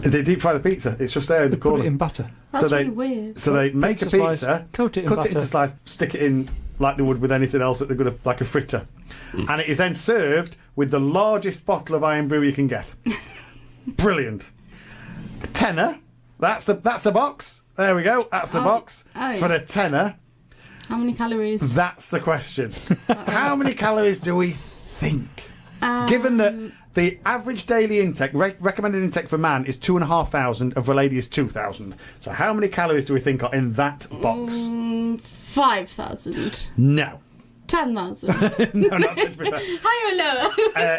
They deep fry the pizza. It's just there in the Put corner. it in batter. That's they, really weird. So they make a Pizza pizza, slice, coat it in cut it into batter. slice, stick it in like they would with anything else that they're going to, like a fritter. And it is then served with the largest bottle of Iron Brew you can get. Brilliant. Tenner. That's the box. There we go. That's the Oh, box oh. for the tenner. How many calories? That's the question. How many calories do we think? Given that the average daily intake, recommended intake for man is 2,500, and for a lady is 2,000. So how many calories do we think are in that box? 5,000. No. 10,000. No, not to be fair. Higher or lower?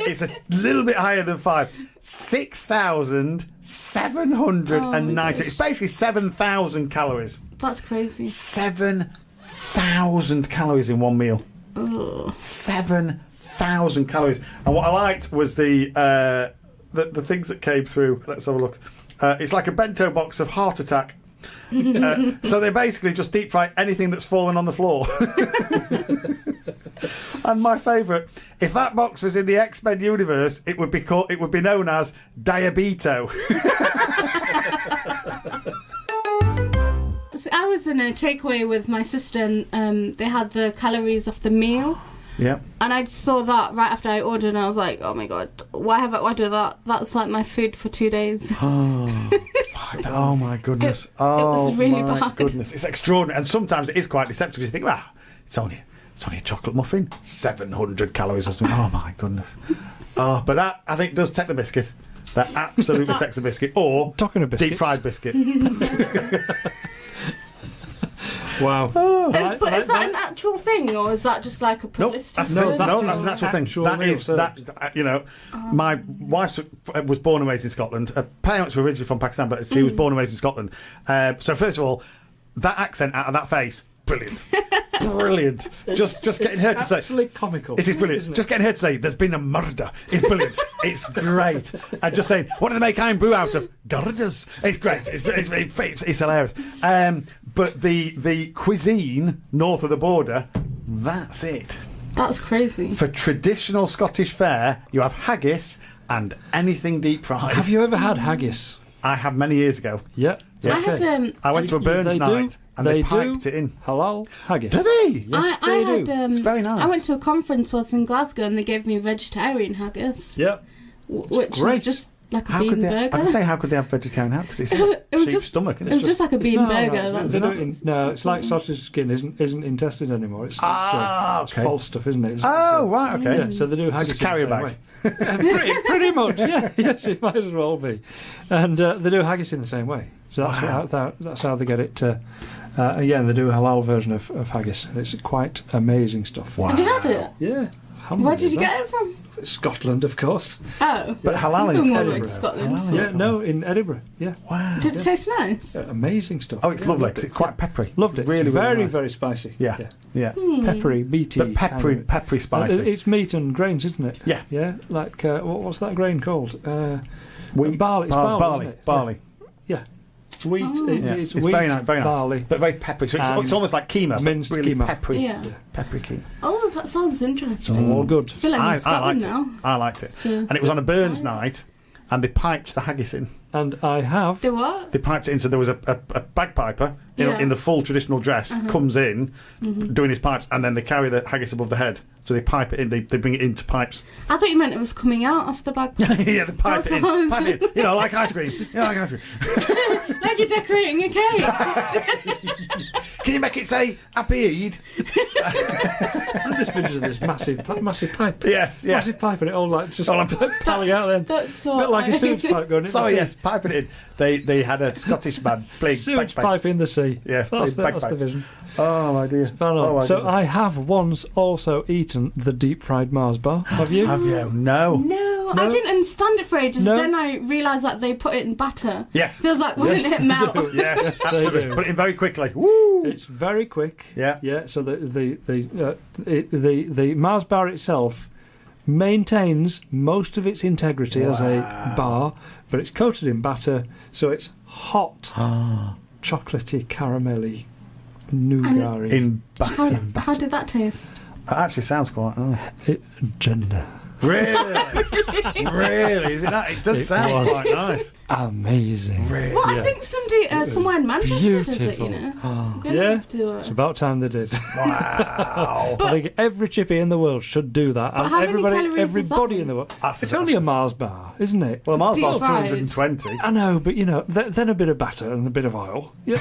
It's a little bit higher than 5. 6,790. It's basically 7,000 calories. That's crazy. 7,000 calories in one meal. Ugh. 7,000 calories. And what I liked was the things that came through. Let's have a look. It's like a bento box of heart attack. So they basically just deep fry anything that's fallen on the floor. And my favourite, if that box was in the X-Men universe, it would be known as Diabito. I was in a takeaway with my sister, and they had the calories of the meal. Yeah. And I saw that right after I ordered, and I was like, "Oh my god, why do that? That's like my food for 2 days." Oh, fuck, oh my goodness. It was really my bad. goodness. It's extraordinary. And sometimes it is quite deceptive because you think, well, it's only a chocolate muffin. 700 calories or something. Oh my goodness. Oh, but that, I think, does take the biscuit. That absolutely takes the biscuit. Or Talking of biscuits. deep fried biscuit. Wow. But is that an actual thing, or is that just like a No, publicity that's, No, no, that is that's an actual thing. actual That real is service. that. My wife was born and raised in Scotland. Her parents were originally from Pakistan, but she was born and raised in Scotland. So first of all, that accent out of that face, brilliant, brilliant. Just getting her to say. Actually comical. It is brilliant. Isn't it? Just getting her to say, "There's been a murder." It's brilliant. It's great. And just saying, "What do they make iron brew out of?" Girders. It's great. It's hilarious. But the cuisine north of the border, that's it. That's crazy. For traditional Scottish fare, you have haggis and anything deep fried. Have you ever had haggis? I have many years ago. Yeah. Yeah. I had I went to a Burns They do. night and they piped it in. Halal haggis. Do they? Yes, I they had do. It's very nice. I went to a conference once in Glasgow, and they gave me vegetarian haggis, Yeah. which great. is just like a How bean could they? burger. I would say, how could they have vegetarian haggis? It's It was sheep's just- stomach, isn't It was just like a bean No, burger. No, that's they not- do it no, it's like sausage skin isn't intestine anymore. It's Ah, okay. false stuff, isn't it? Oh, right, okay. Yeah, so they do haggis Just a carrier in the same bag. way. pretty much, yeah. Yes, it might as well be. And they do haggis in the same way. So that's how they get it. Yeah, they do a halal version of haggis. It's quite amazing stuff. Wow. Have you had it? Yeah. Where did you get it from? Scotland, of course. Oh, But halal I'm is going all the way Edinburgh. to Scotland. Halal. Yeah, no, in Edinburgh. Yeah. Wow. Did it taste nice? Amazing stuff. Oh, it's Yeah, lovely. loved 'Cause it. it's quite peppery. Loved it. Really, It's very, really nice. very spicy. Yeah. Yeah. Peppery, meaty. But peppery, kind of- spicy. It's meat and grains, isn't it? Yeah. Yeah. Like what's that grain called? Wheat, barley. It's barley. Isn't it? barley. Yeah. Wheat. Yeah. It's It's wheat, very nice, very nice. barley. But very peppery. So And it's almost like keema, but minced really keema. peppery. Yeah. Peppery keema. Oh, that sounds interesting. All good. I feel like I'm I in Scotland liked now. it. I liked it. Yeah. And it was on a Burns night, and they piped the haggis in. And I have. The what? They piped it in, so there was a bagpiper in the full traditional dress, comes in, doing his pipes, and then they carry the haggis above the head. So they pipe it in, they bring it into pipes. I thought you meant it was coming out of the bag. Yeah, they pipe That's it in. what I was- Pipe it in. You know, like ice cream. Like ice cream. Like you're decorating a cake. Can you make it say Happy Eid? And this picture of this massive pipe. Yes, yeah. Massive pipe, and it all like just All piling out then. That's A what bit like a I- sewage pipe going into Sorry, the yes, pipe it in. They had a Scottish man playing sewage bagpipes. pipe in the sea. Yes, that's playing the bagpipes. vision. Oh my dear. Oh, my So goodness. I have once also eaten the deep fried Mars bar. Have you? Have you? No. No, No. I didn't understand it for ages. No. Then I realised that they put it in batter. Yes. I was like, wouldn't it melt? Yes, Yes, they absolutely. do. Put it in very quickly. Woo! It's very quick. Yeah. Yeah. So the Mars bar itself maintains most of its integrity as a bar, but it's coated in batter, so it's hot, chocolatey, caramelly, nougat-y. In batter. How did that taste? That actually sounds quite. Oh. Jannah. Really? Really? Is it that? It does It sound was. quite nice. Amazing. Really? Well, Yeah. I think somebody somewhere in Manchester does it, Beautiful. you know. I'm gonna Yeah. have to, It's about time they did. Wow. I think every chippy in the world should do that, But and how many calories is everybody that? in the world. That's- It's only a Mars bar, isn't it? Well, Mars Deep bar's fried. 220. I know, but you know, then a bit of batter and a bit of oil. Yeah,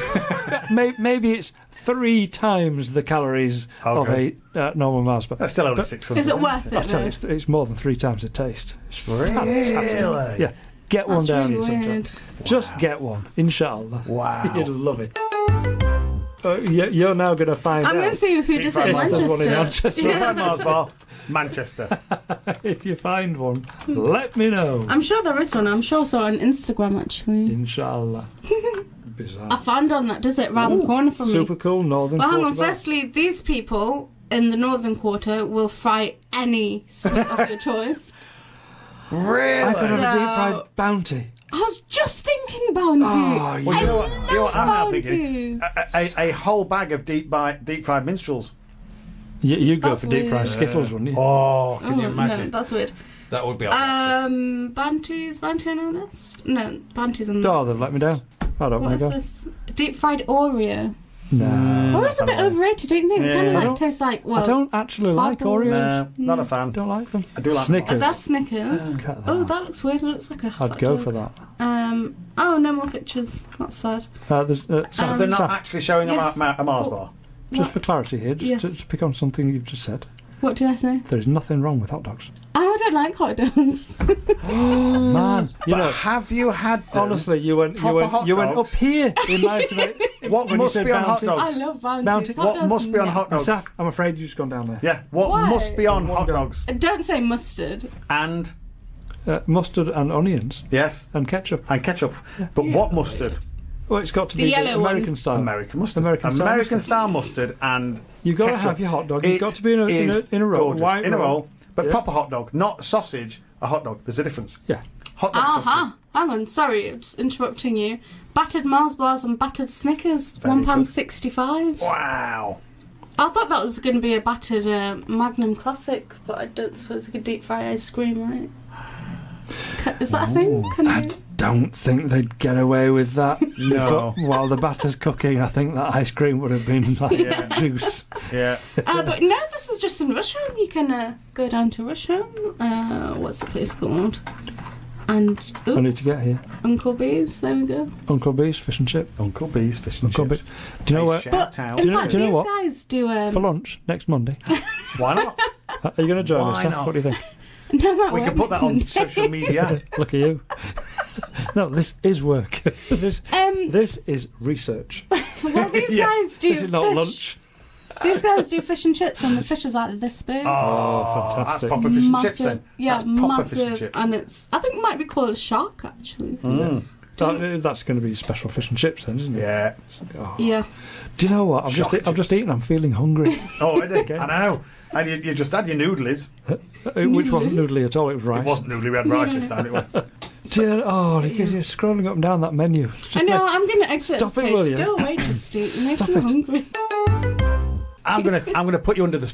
maybe it's 3 times the calories Okay. of a normal Mars bar. That's still only But- 600. Is it worth isn't I'll it? tell you, though? it's more than 3 times the taste. It's fantastic. Really? Yeah, get one That's down really here sometime. weird. Just get one, inshallah. Wow. You'll love it. You're now going to find I'm out going to see who does it in fried There's one in Manchester. Manchester. Deep fried Mars bar, Manchester. if you find one. Let me know. I'm sure there is one. I'm sure I saw it on Instagram actually. Inshallah. Bizarre. I found one that does it round the corner from Super me. cool, northern Well, hang on. quarter bar. Firstly, these people in the northern quarter will fry any sweet of your choice. I Really? could have a deep So- fried bounty. I was just thinking Bounty. Oh, you Well, you know what? You know what I'm now Bounty. thinking? A whole bag of deep fried minstrels. You go That's for deep fried weird. Skittles, wouldn't you? Oh, Oh, no, that's weird. That would be our Bounty's Bounty on our list? No, Bounty's on. Oh, they've let me down. I don't What want is to go. this? Deep fried Oreo. No. Oreo's a bit overrated, don't you think? It kind of Yeah. like tastes like, well... I don't actually like cardboard. Oreos. No, not a fan. Don't like them. I do like Snickers. Oh, that's Snickers. Look at Oh, that. that looks weird. It looks like a hot I'd go dog. for that. Oh, no more pictures. That's sad. There's, So they're not Um, actually showing yes. a Mars bar. just for clarity here, just Yes. to pick on something you've just said, What did I say? there is nothing wrong with hot dogs. Oh, I don't like hot dogs. Man, you But know, have you had them? honestly, you went proper hot up dogs? here in my estimate. What when you must said be on hot Bounty. dogs? I love Bounty. Bounty. Hot What dogs, must be on no. hot dogs? Saf, I'm afraid you've just gone down there. Yeah, what Why? must be on One hot go. dogs? Don't say mustard. And, Mustard and onions yes, and ketchup. and ketchup. But what mustard? Well, it's got to The be yellow one. American style. American mustard. American style mustard and You've got to ketchup. have your hot dog. You've It got to be in is a roll. gorgeous. White in a roll. But Yeah. proper hot dog, not sausage, a hot dog. There's a difference. Yeah. Hot dog sausage. Aha! Hang on, sorry, I'm just interrupting you. Battered Mars bars and battered Snickers, Very £1.65. Wow. I thought that was going to be a battered Magnum Classic, but I don't suppose you could deep fry ice cream, right? Is that a thing? Can I you? don't think they'd get away with that. No. While the batter's cooking, I think that ice cream would have been like Yeah. juice. Yeah. But no, this is just in Rusholme. You can go down to Rusholme. What's the place called? And I need to get here. Uncle B's. There we go. Uncle B's fish and chip. Uncle B's fish and Uncle chips. B's. Do you know where? Shout But out. in Do you know- fact, do you know these what? guys do. For lunch next Monday. Why not? Are you going to join Why us? Seth? not? What do you think? No, I'm at We work can put that on next Monday. social media. Look at you. No, this is work. this is research. Well, these Yeah. guys do This is not fish. lunch. These guys do fish and chips, and the fish is like this big. Oh, that's fantastic. proper fish and Massive. chips then. Yeah, That's proper massive. fish and chips. And it's, I think it might be called a shark, actually. That's going to be special fish and chips then, isn't it? Yeah. Oh. Yeah. Do you know what? I've just eaten. I'm feeling hungry. Oh, I know. And you just had your noodlies. Which wasn't noodly at all. It was rice. It wasn't noodly, we had rice this time. It was. Do you, you're scrolling up and down that menu. Just I know, make- I'm going to exit Stop this it, page. will you? Go away, Justy. You're Stop making me it. hungry. I'm gonna put you on the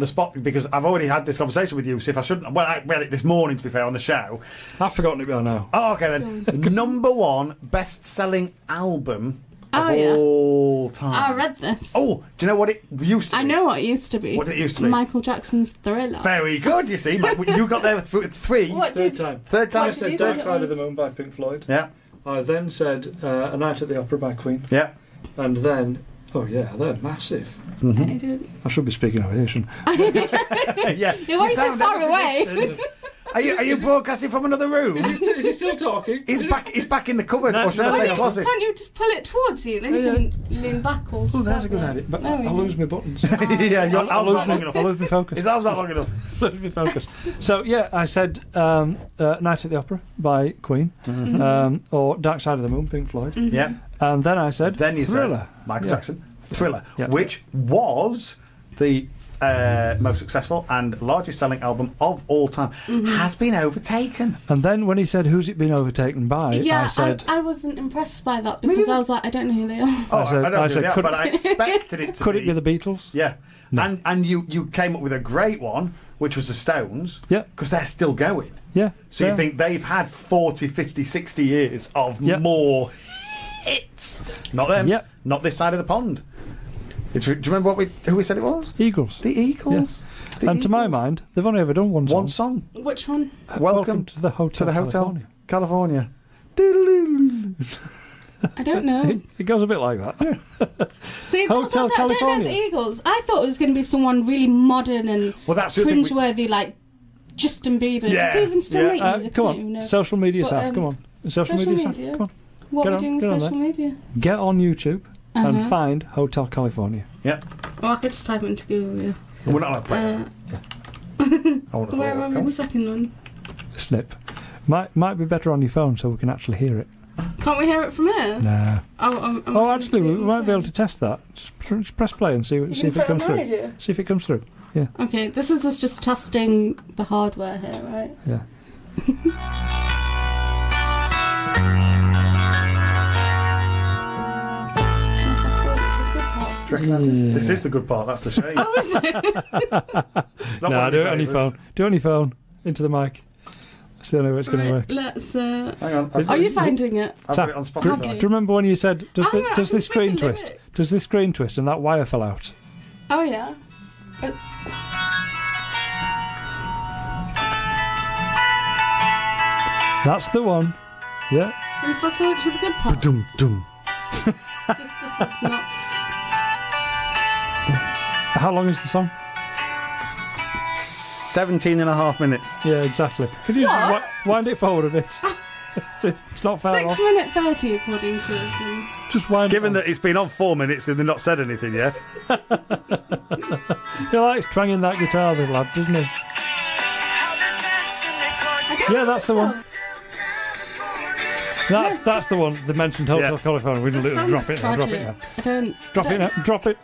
spot because I've already had this conversation with you. So if I shouldn't, well, I read it this morning to be fair on the show. I've forgotten it by now. Oh, okay then. Number one best-selling album Oh, of yeah. all time. I read this. Oh, do you know what it used to be? I know what it used to be. What did it used to be? Michael Jackson's Thriller. Very good. You see, you got there with three. What did... Third time. I What said did Dark you Side of the think it Moon by Pink Floyd. Yeah, I then said A Night at the Opera by Queen. yeah. And then, oh yeah, they're massive. I did. I should be speaking over here, shouldn't I? Yeah. Yeah, why are you so sound far ever away? distant. Are you broadcasting from another room? Is he still talking? He's back in the cupboard, No, or should no, I say no. closet? Can't you just pull it towards you? Then you Yeah. can lean back all Oh, that's a step good there. idea. But There we I'll go. lose my buttons. Yeah, your I'll arm's lose not long enough. I'll lose my focus. His arm's not long enough. Lose my focus. So yeah, I said Night at the Opera by Queen, or Dark Side of the Moon, Pink Floyd, Yeah. and then I said Then you Thriller. said Michael Yeah. Jackson, Thriller, Yeah. which was the most successful and largest selling album of all time, has been overtaken. And then when he said who's it been overtaken by, Yeah, I said I wasn't impressed by that because I was like, I don't know who they are. Oh, I said- I don't I do said, that, could- but I expected it to could it be the Beatles? Yeah. And you came up with a great one, which was the Stones, Yeah, because they're still going. yeah. So yeah. you think they've had 40, 50, 60 years of Yeah. more hits. Not them. Yep. Not this side of the pond. Do you remember who we said it was? Eagles? The Eagles. The And to my Eagles. mind, they've only ever done one song. One song. Which one? Welcome to the Hotel. to the Hotel California. California. Doodle-doo. I don't know. It goes a bit like that. See, Hotel that's I don't know California. the Eagles. I thought it was going to be someone really modern and Well, that's the thing. cringeworthy, like Justin Bieber. Yeah, Does he even still yeah. make music? Come I don't even on, know. social media But, stuff. Come on, social media stuff. media. Come on, What get are on- we doing get on with social media? get on YouTube and Uh-huh. find Hotel California. Yeah. Well, I could just type it into Google, yeah. We're not allowed to play that. I would have Where thought are we that. in the second one? Snip. Might be better on your phone so we can actually hear it. Can't we hear it from here? Nah. Oh, Actually, we might be able to test that. Just press play and see if it comes through. See if it comes through. Yeah, Okay, this is us just testing the hardware here, right? yeah. Do you reckon that's this? This is the good part. That's the shame. Oh, is it? It's not No, one of do your it on your favourites. phone. Do it on your phone into the mic. It's the only way it's going to work. Let's. Hang on. Are you finding it? I've got it on Do Spotify. you remember when you said, does Oh, yeah, I the can screen read the twist? lyrics. Does the screen twist and that wire fell out? Oh yeah. That's the one. Yeah. Can we fast forward to the good part? Dum dum. This is not. How long is the song? 17 and a half minutes. Yeah, exactly. Could you just What? wind it forward a bit? It's not far 6 off. minute 30 according to the thing. Just wind Given it that it's been on 4 minutes and they've not said anything yet. He likes twanging that guitar, the lad, doesn't he? Yeah, that's the one. That's the one. The mentioned Hotel Yeah. California. We The didn't song's drop it now. Drop it tragic. now. I don't. Drop it now. Drop it.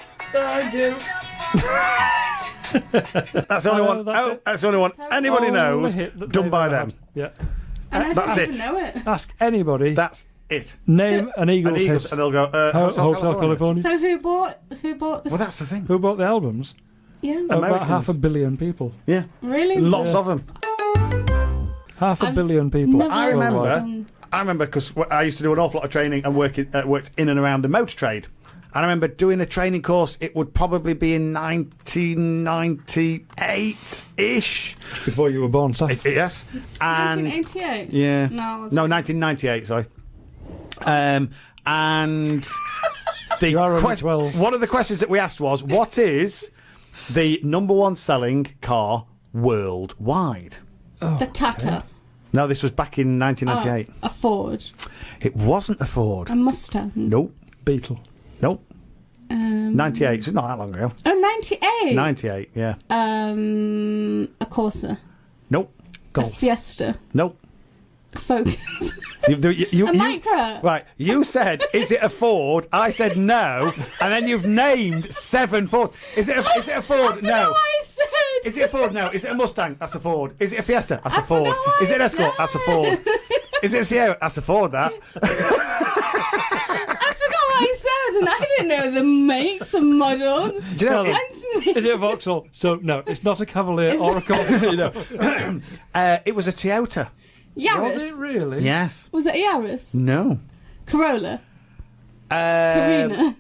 That's the only one. that's it. That's the only one anybody Only knows. hit that Done they've by ever them. had. Yeah. And I That's don't it. even know it. Ask anybody. That's it. Name an And Eagles Eagles, hit. and they'll go. Hotel California. So who bought the? Well, that's the thing. Who bought the albums? Yeah. About Americans. 500 million people. Yeah, Really? lots of them. 500 million people. Never I remember. worldwide. I remember because I used to do an awful lot of training and worked in and around the motor trade. And I remember doing a training course. It would probably be in 1998-ish. Before you were born, Sam. Yes. And 1988. yeah. No. No, 1998. Sorry. And the You are only 12. one of the questions that we asked was, "What is the number one selling car worldwide?" The Tata. No, this was back in 1998. A Ford. It wasn't a Ford. A Mustang. Nope. Beetle. Nope. 98. So it's not that long ago. Oh, 98. 98. Yeah. A Corsa. Nope. A Golf. Fiesta. Nope. A Focus. You, A Micra. right. You said, "Is it a Ford?" I said no, and then you've named 7 Fords. Is it a Ford? No. What I said. Is it a Ford? No. Is it a Mustang? That's a Ford. Is it a Fiesta? That's a I Ford. forgot what Is it an I Escort? That's a said. Ford. Is it a Sierra? That's a Ford. That. I forgot what I said, and I didn't know the makes and models. Do you know? Tell them. Is it a Vauxhall? So, no, it's not a Cavalier or a Corsa. It was a Toyota. Yaris. Was it really? Yes. Was it a Yaris? No. Corolla. Carina.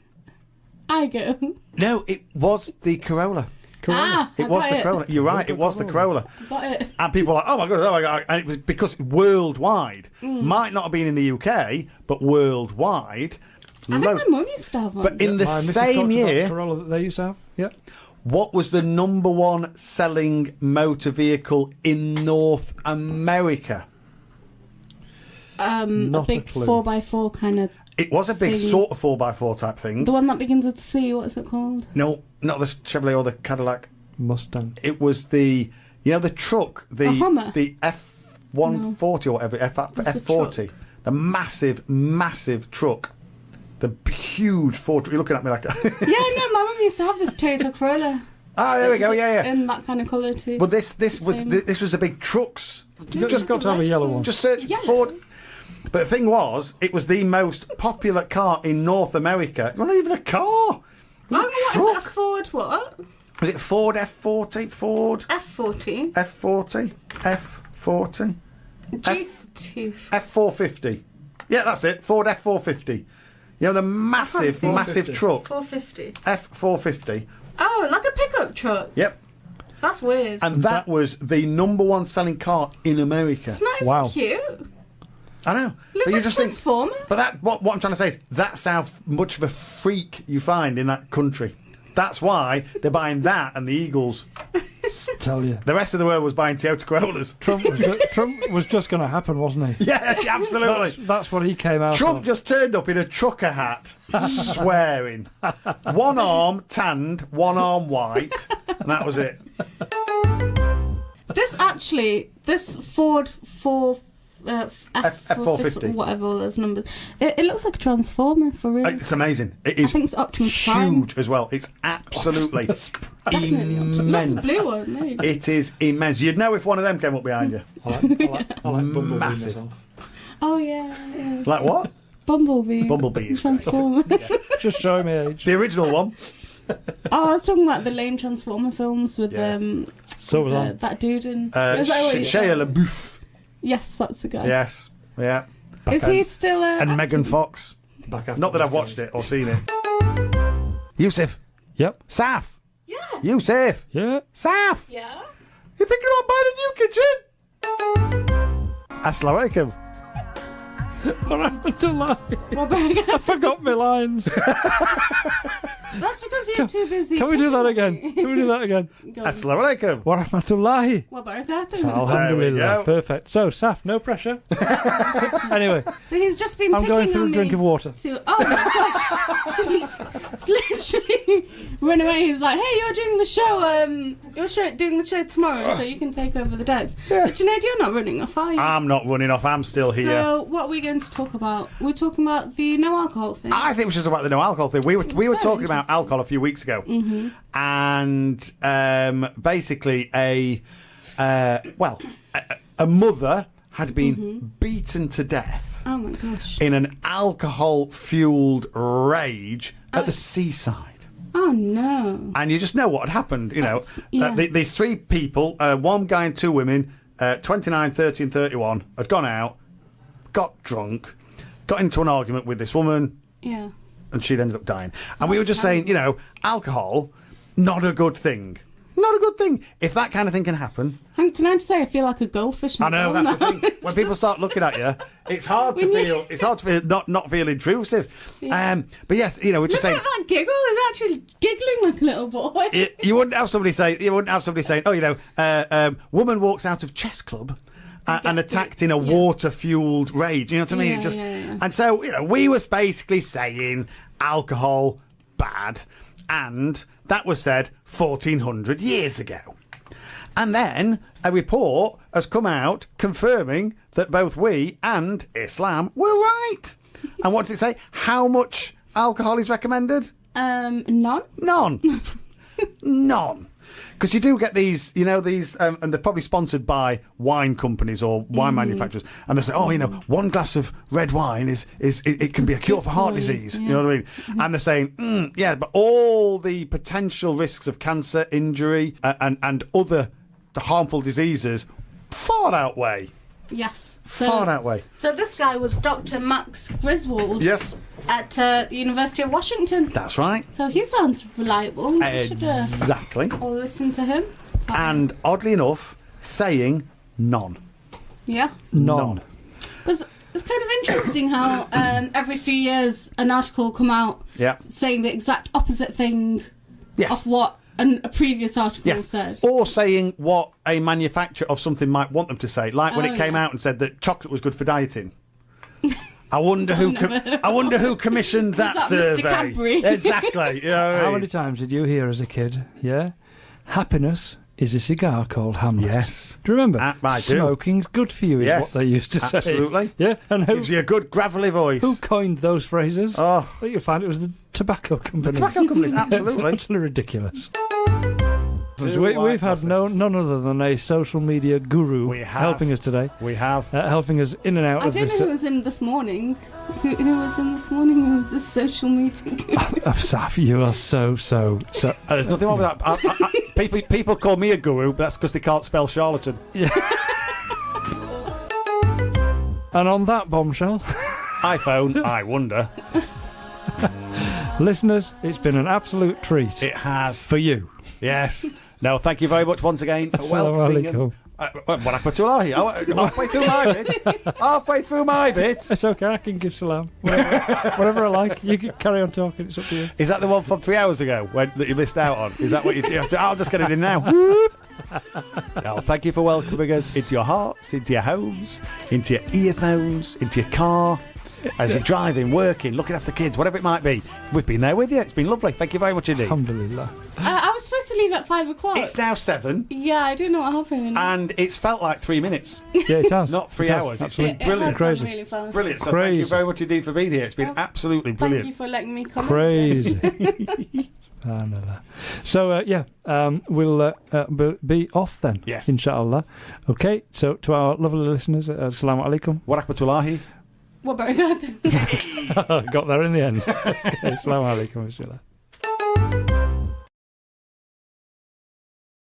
Igo. No, it was the Corolla. Ah, It I was got the it. Corolla. You're right. It was the Corolla. Got it. And people were like, "Oh my god!" And it was because worldwide, might not have been in the UK, but worldwide. I think loads- my mum used to have one. But in the My missus same talked about the year, Corolla that they used to have. Yeah. what was the number one selling motor vehicle in North America? a Not a big clue. 4x4 kind of. It was a big Thing. sort of 4x4 type thing. The one that begins with C. What's it called? No, not the Chevrolet or the Cadillac. Mustang. It was the truck, A Hummer? the F-140 or whatever, What's a F40, the massive truck, the huge Ford. You're looking at me like, Yeah, no, my mum used to have this Toyota Corolla. oh, there we go, yeah. In that kind of colour too. But this was Famous. this was the big trucks. You just got to have a yellow one. Just search Yellow? Ford. But the thing was, it was the most popular car in North America. It wasn't even a car. It was Oh, a what is it? A truck. Ford what? Was it Ford F40? Ford F40. F40? F40? G2. F450. Yeah, that's it. Ford F450. You know, the massive 450. truck. 450. F450. Oh, like a pickup truck. Yep. That's weird. And that was the number one selling car in America. It's not even Wow. cute. I know. Looks But you like just a think. Transformer. But what I'm trying to say is that's how much of a freak you find in that country. That's why they're buying that and the Eagles. Tell you. The rest of the world was buying Toyota Corollas. Trump was just going to happen, wasn't he? Yeah, absolutely. That's what he came out Trump of. just turned up in a trucker hat, swearing. One arm tanned, one arm white, and that was it. This Ford F450. whatever all those numbers. It looks like a Transformer for real. It's amazing. It I is think it's Optimus Prime. huge as well. It's absolutely Definitely Optimus. immense. That's the blue one, no. It is immense. You'd know if one of them came up behind you. I like Bumblebee Massive. myself. Oh yeah. Like what? Bumblebee. Bumblebee is great. Transformer. Just showing me age. The original one. Oh, I was talking about the lame Transformer films with Yeah. So was I. that dude in. Is that what you Shia said? LaBeouf. Yes, that's the guy. Yes. Yeah. Is he still And Megan Fox. Back after Not that this I've watched game. it or seen it. Yusuf. Yep. Saf. Yeah. Yusuf. Yeah. Saf. Yeah. You're thinking about buying a new kitchen? Assalamu alaikum. I forgot my lines. That's because you're too busy. Can we do that cooking. again? Can we do that again? Go on. Assalamu alaikum. Wa rahmatullahi. Wa barakatuh. There we Alhamdulillah. go. Perfect. So, Saf, no pressure. Anyway, So he's just been I'm going picking through on a drink me of water. to, oh my gosh. He's literally run away. He's like, hey, you're doing the show, doing the show tomorrow, so you can take over the decks. But Junaid, you're not running off, are you? I'm not running off. I'm still here. So what are we going to talk about? We're talking about the no alcohol thing. I think we should talk about the no alcohol thing. We were very talking about interesting. alcohol a few weeks ago, and basically a mother had been beaten to death Oh my gosh. in an alcohol-fueled rage at the seaside. Oh no. And you just know what had happened. You know, yeah. these three people, one guy and two women, 29, 30, and 31, had gone out, got drunk, got into an argument with this woman, Yeah. and she'd ended up dying. And we were just saying, you know, alcohol, not a good thing. Not a good thing. If that kind of thing can happen. And can I just say, I feel like a goldfish. In I know, the that's the bowl now. thing. When people start looking at you, it's hard to feel. It's hard to feel not feel intrusive. Yeah. But yes, you know, we're just Look saying. at that giggle. He's actually giggling like a little boy. You wouldn't have somebody say. You wouldn't have somebody saying, "Oh, you know, woman walks out of chess club and attacked in a water-fueled rage." You know what I mean? Yeah, It just yeah. and so you know, we were basically saying alcohol bad, and that was said 1400 years ago. And then a report has come out confirming that both we and Islam were right. And what does it say? How much alcohol is recommended? None. None. None. Because you do get these, you know, these, and they're probably sponsored by wine companies or wine manufacturers, and they say, oh, you know, one glass of red wine it can be a cure for heart disease. You know what I mean? And they're saying, yeah, but all the potential risks of cancer, injury, and other harmful diseases far outweigh. Yes. Far outweigh. So this guy was Dr. Max Griswold Yes, at the University of Washington. that's right. So he sounds reliable. We should Exactly. all listen to him. And oddly enough, saying none. Yeah. None. Because it's kind of interesting how every few years an article will come out Yeah. saying the exact opposite thing Yes. of what a previous article said. Or saying what a manufacturer of something might want them to say, like when Oh, it came yeah. out and said that chocolate was good for dieting. I wonder who commissioned that that Mr. survey. Cadbury? Exactly. You know what I How mean? many times did you hear as a kid? Yeah, happiness is a cigar called Hamlet. Yes. Do you remember? I do. Smoking's good for you is Yes, what they used to say. absolutely. Yeah, and who Gives you a good gravelly voice. who coined those phrases? Oh, I think you'll find it was the tobacco company. tobacco companies, absolutely. Utterly ridiculous. Two We've white had Muslims. none other than a social media guru We have. helping us today, We have. helping us in and out I of don't know this. who was in this morning. Who was in this morning? Who was this social media guru? Saf, you are so. There's nothing wrong with that. People call me a guru, but that's because they can't spell charlatan. And on that bombshell, iPhone, I wonder. listeners, it's been an absolute treat It has. for you. Yes. No, thank you very much once again for Assalamu welcoming alaikum. Halfway through my bit. Halfway through my bit. It's okay, I can give salam. Whatever I like. You can carry on talking, it's up to you. Is that the one from 3 hours ago that you missed out on? Is that what you do? I'll just get it in now. No, thank you for welcoming us into your hearts, into your homes, into your earphones, into your car, as you're driving, working, looking after kids, whatever it might be. We've been there with you. It's been lovely. Thank you very much indeed. Alhamdulillah. I was supposed to leave at 5 o'clock. It's now 7, Yeah, I don't know what happened. and it's felt like 3 minutes, Yeah, it has. not 3 It has, hours. It's absolutely. been brilliant. It has Crazy. gone really fast. Brilliant. So thank you Crazy. very much indeed for being here. It's been absolutely Thank brilliant. you for letting me come in. Crazy. Subhanallah. So, we'll be off then. Yes. Inshallah. Okay, so to our lovely listeners, assalamu alaikum. Wa rahmatullahi. Well, very good. Got there in the end. Okay, assalamu alaikum. Inshallah.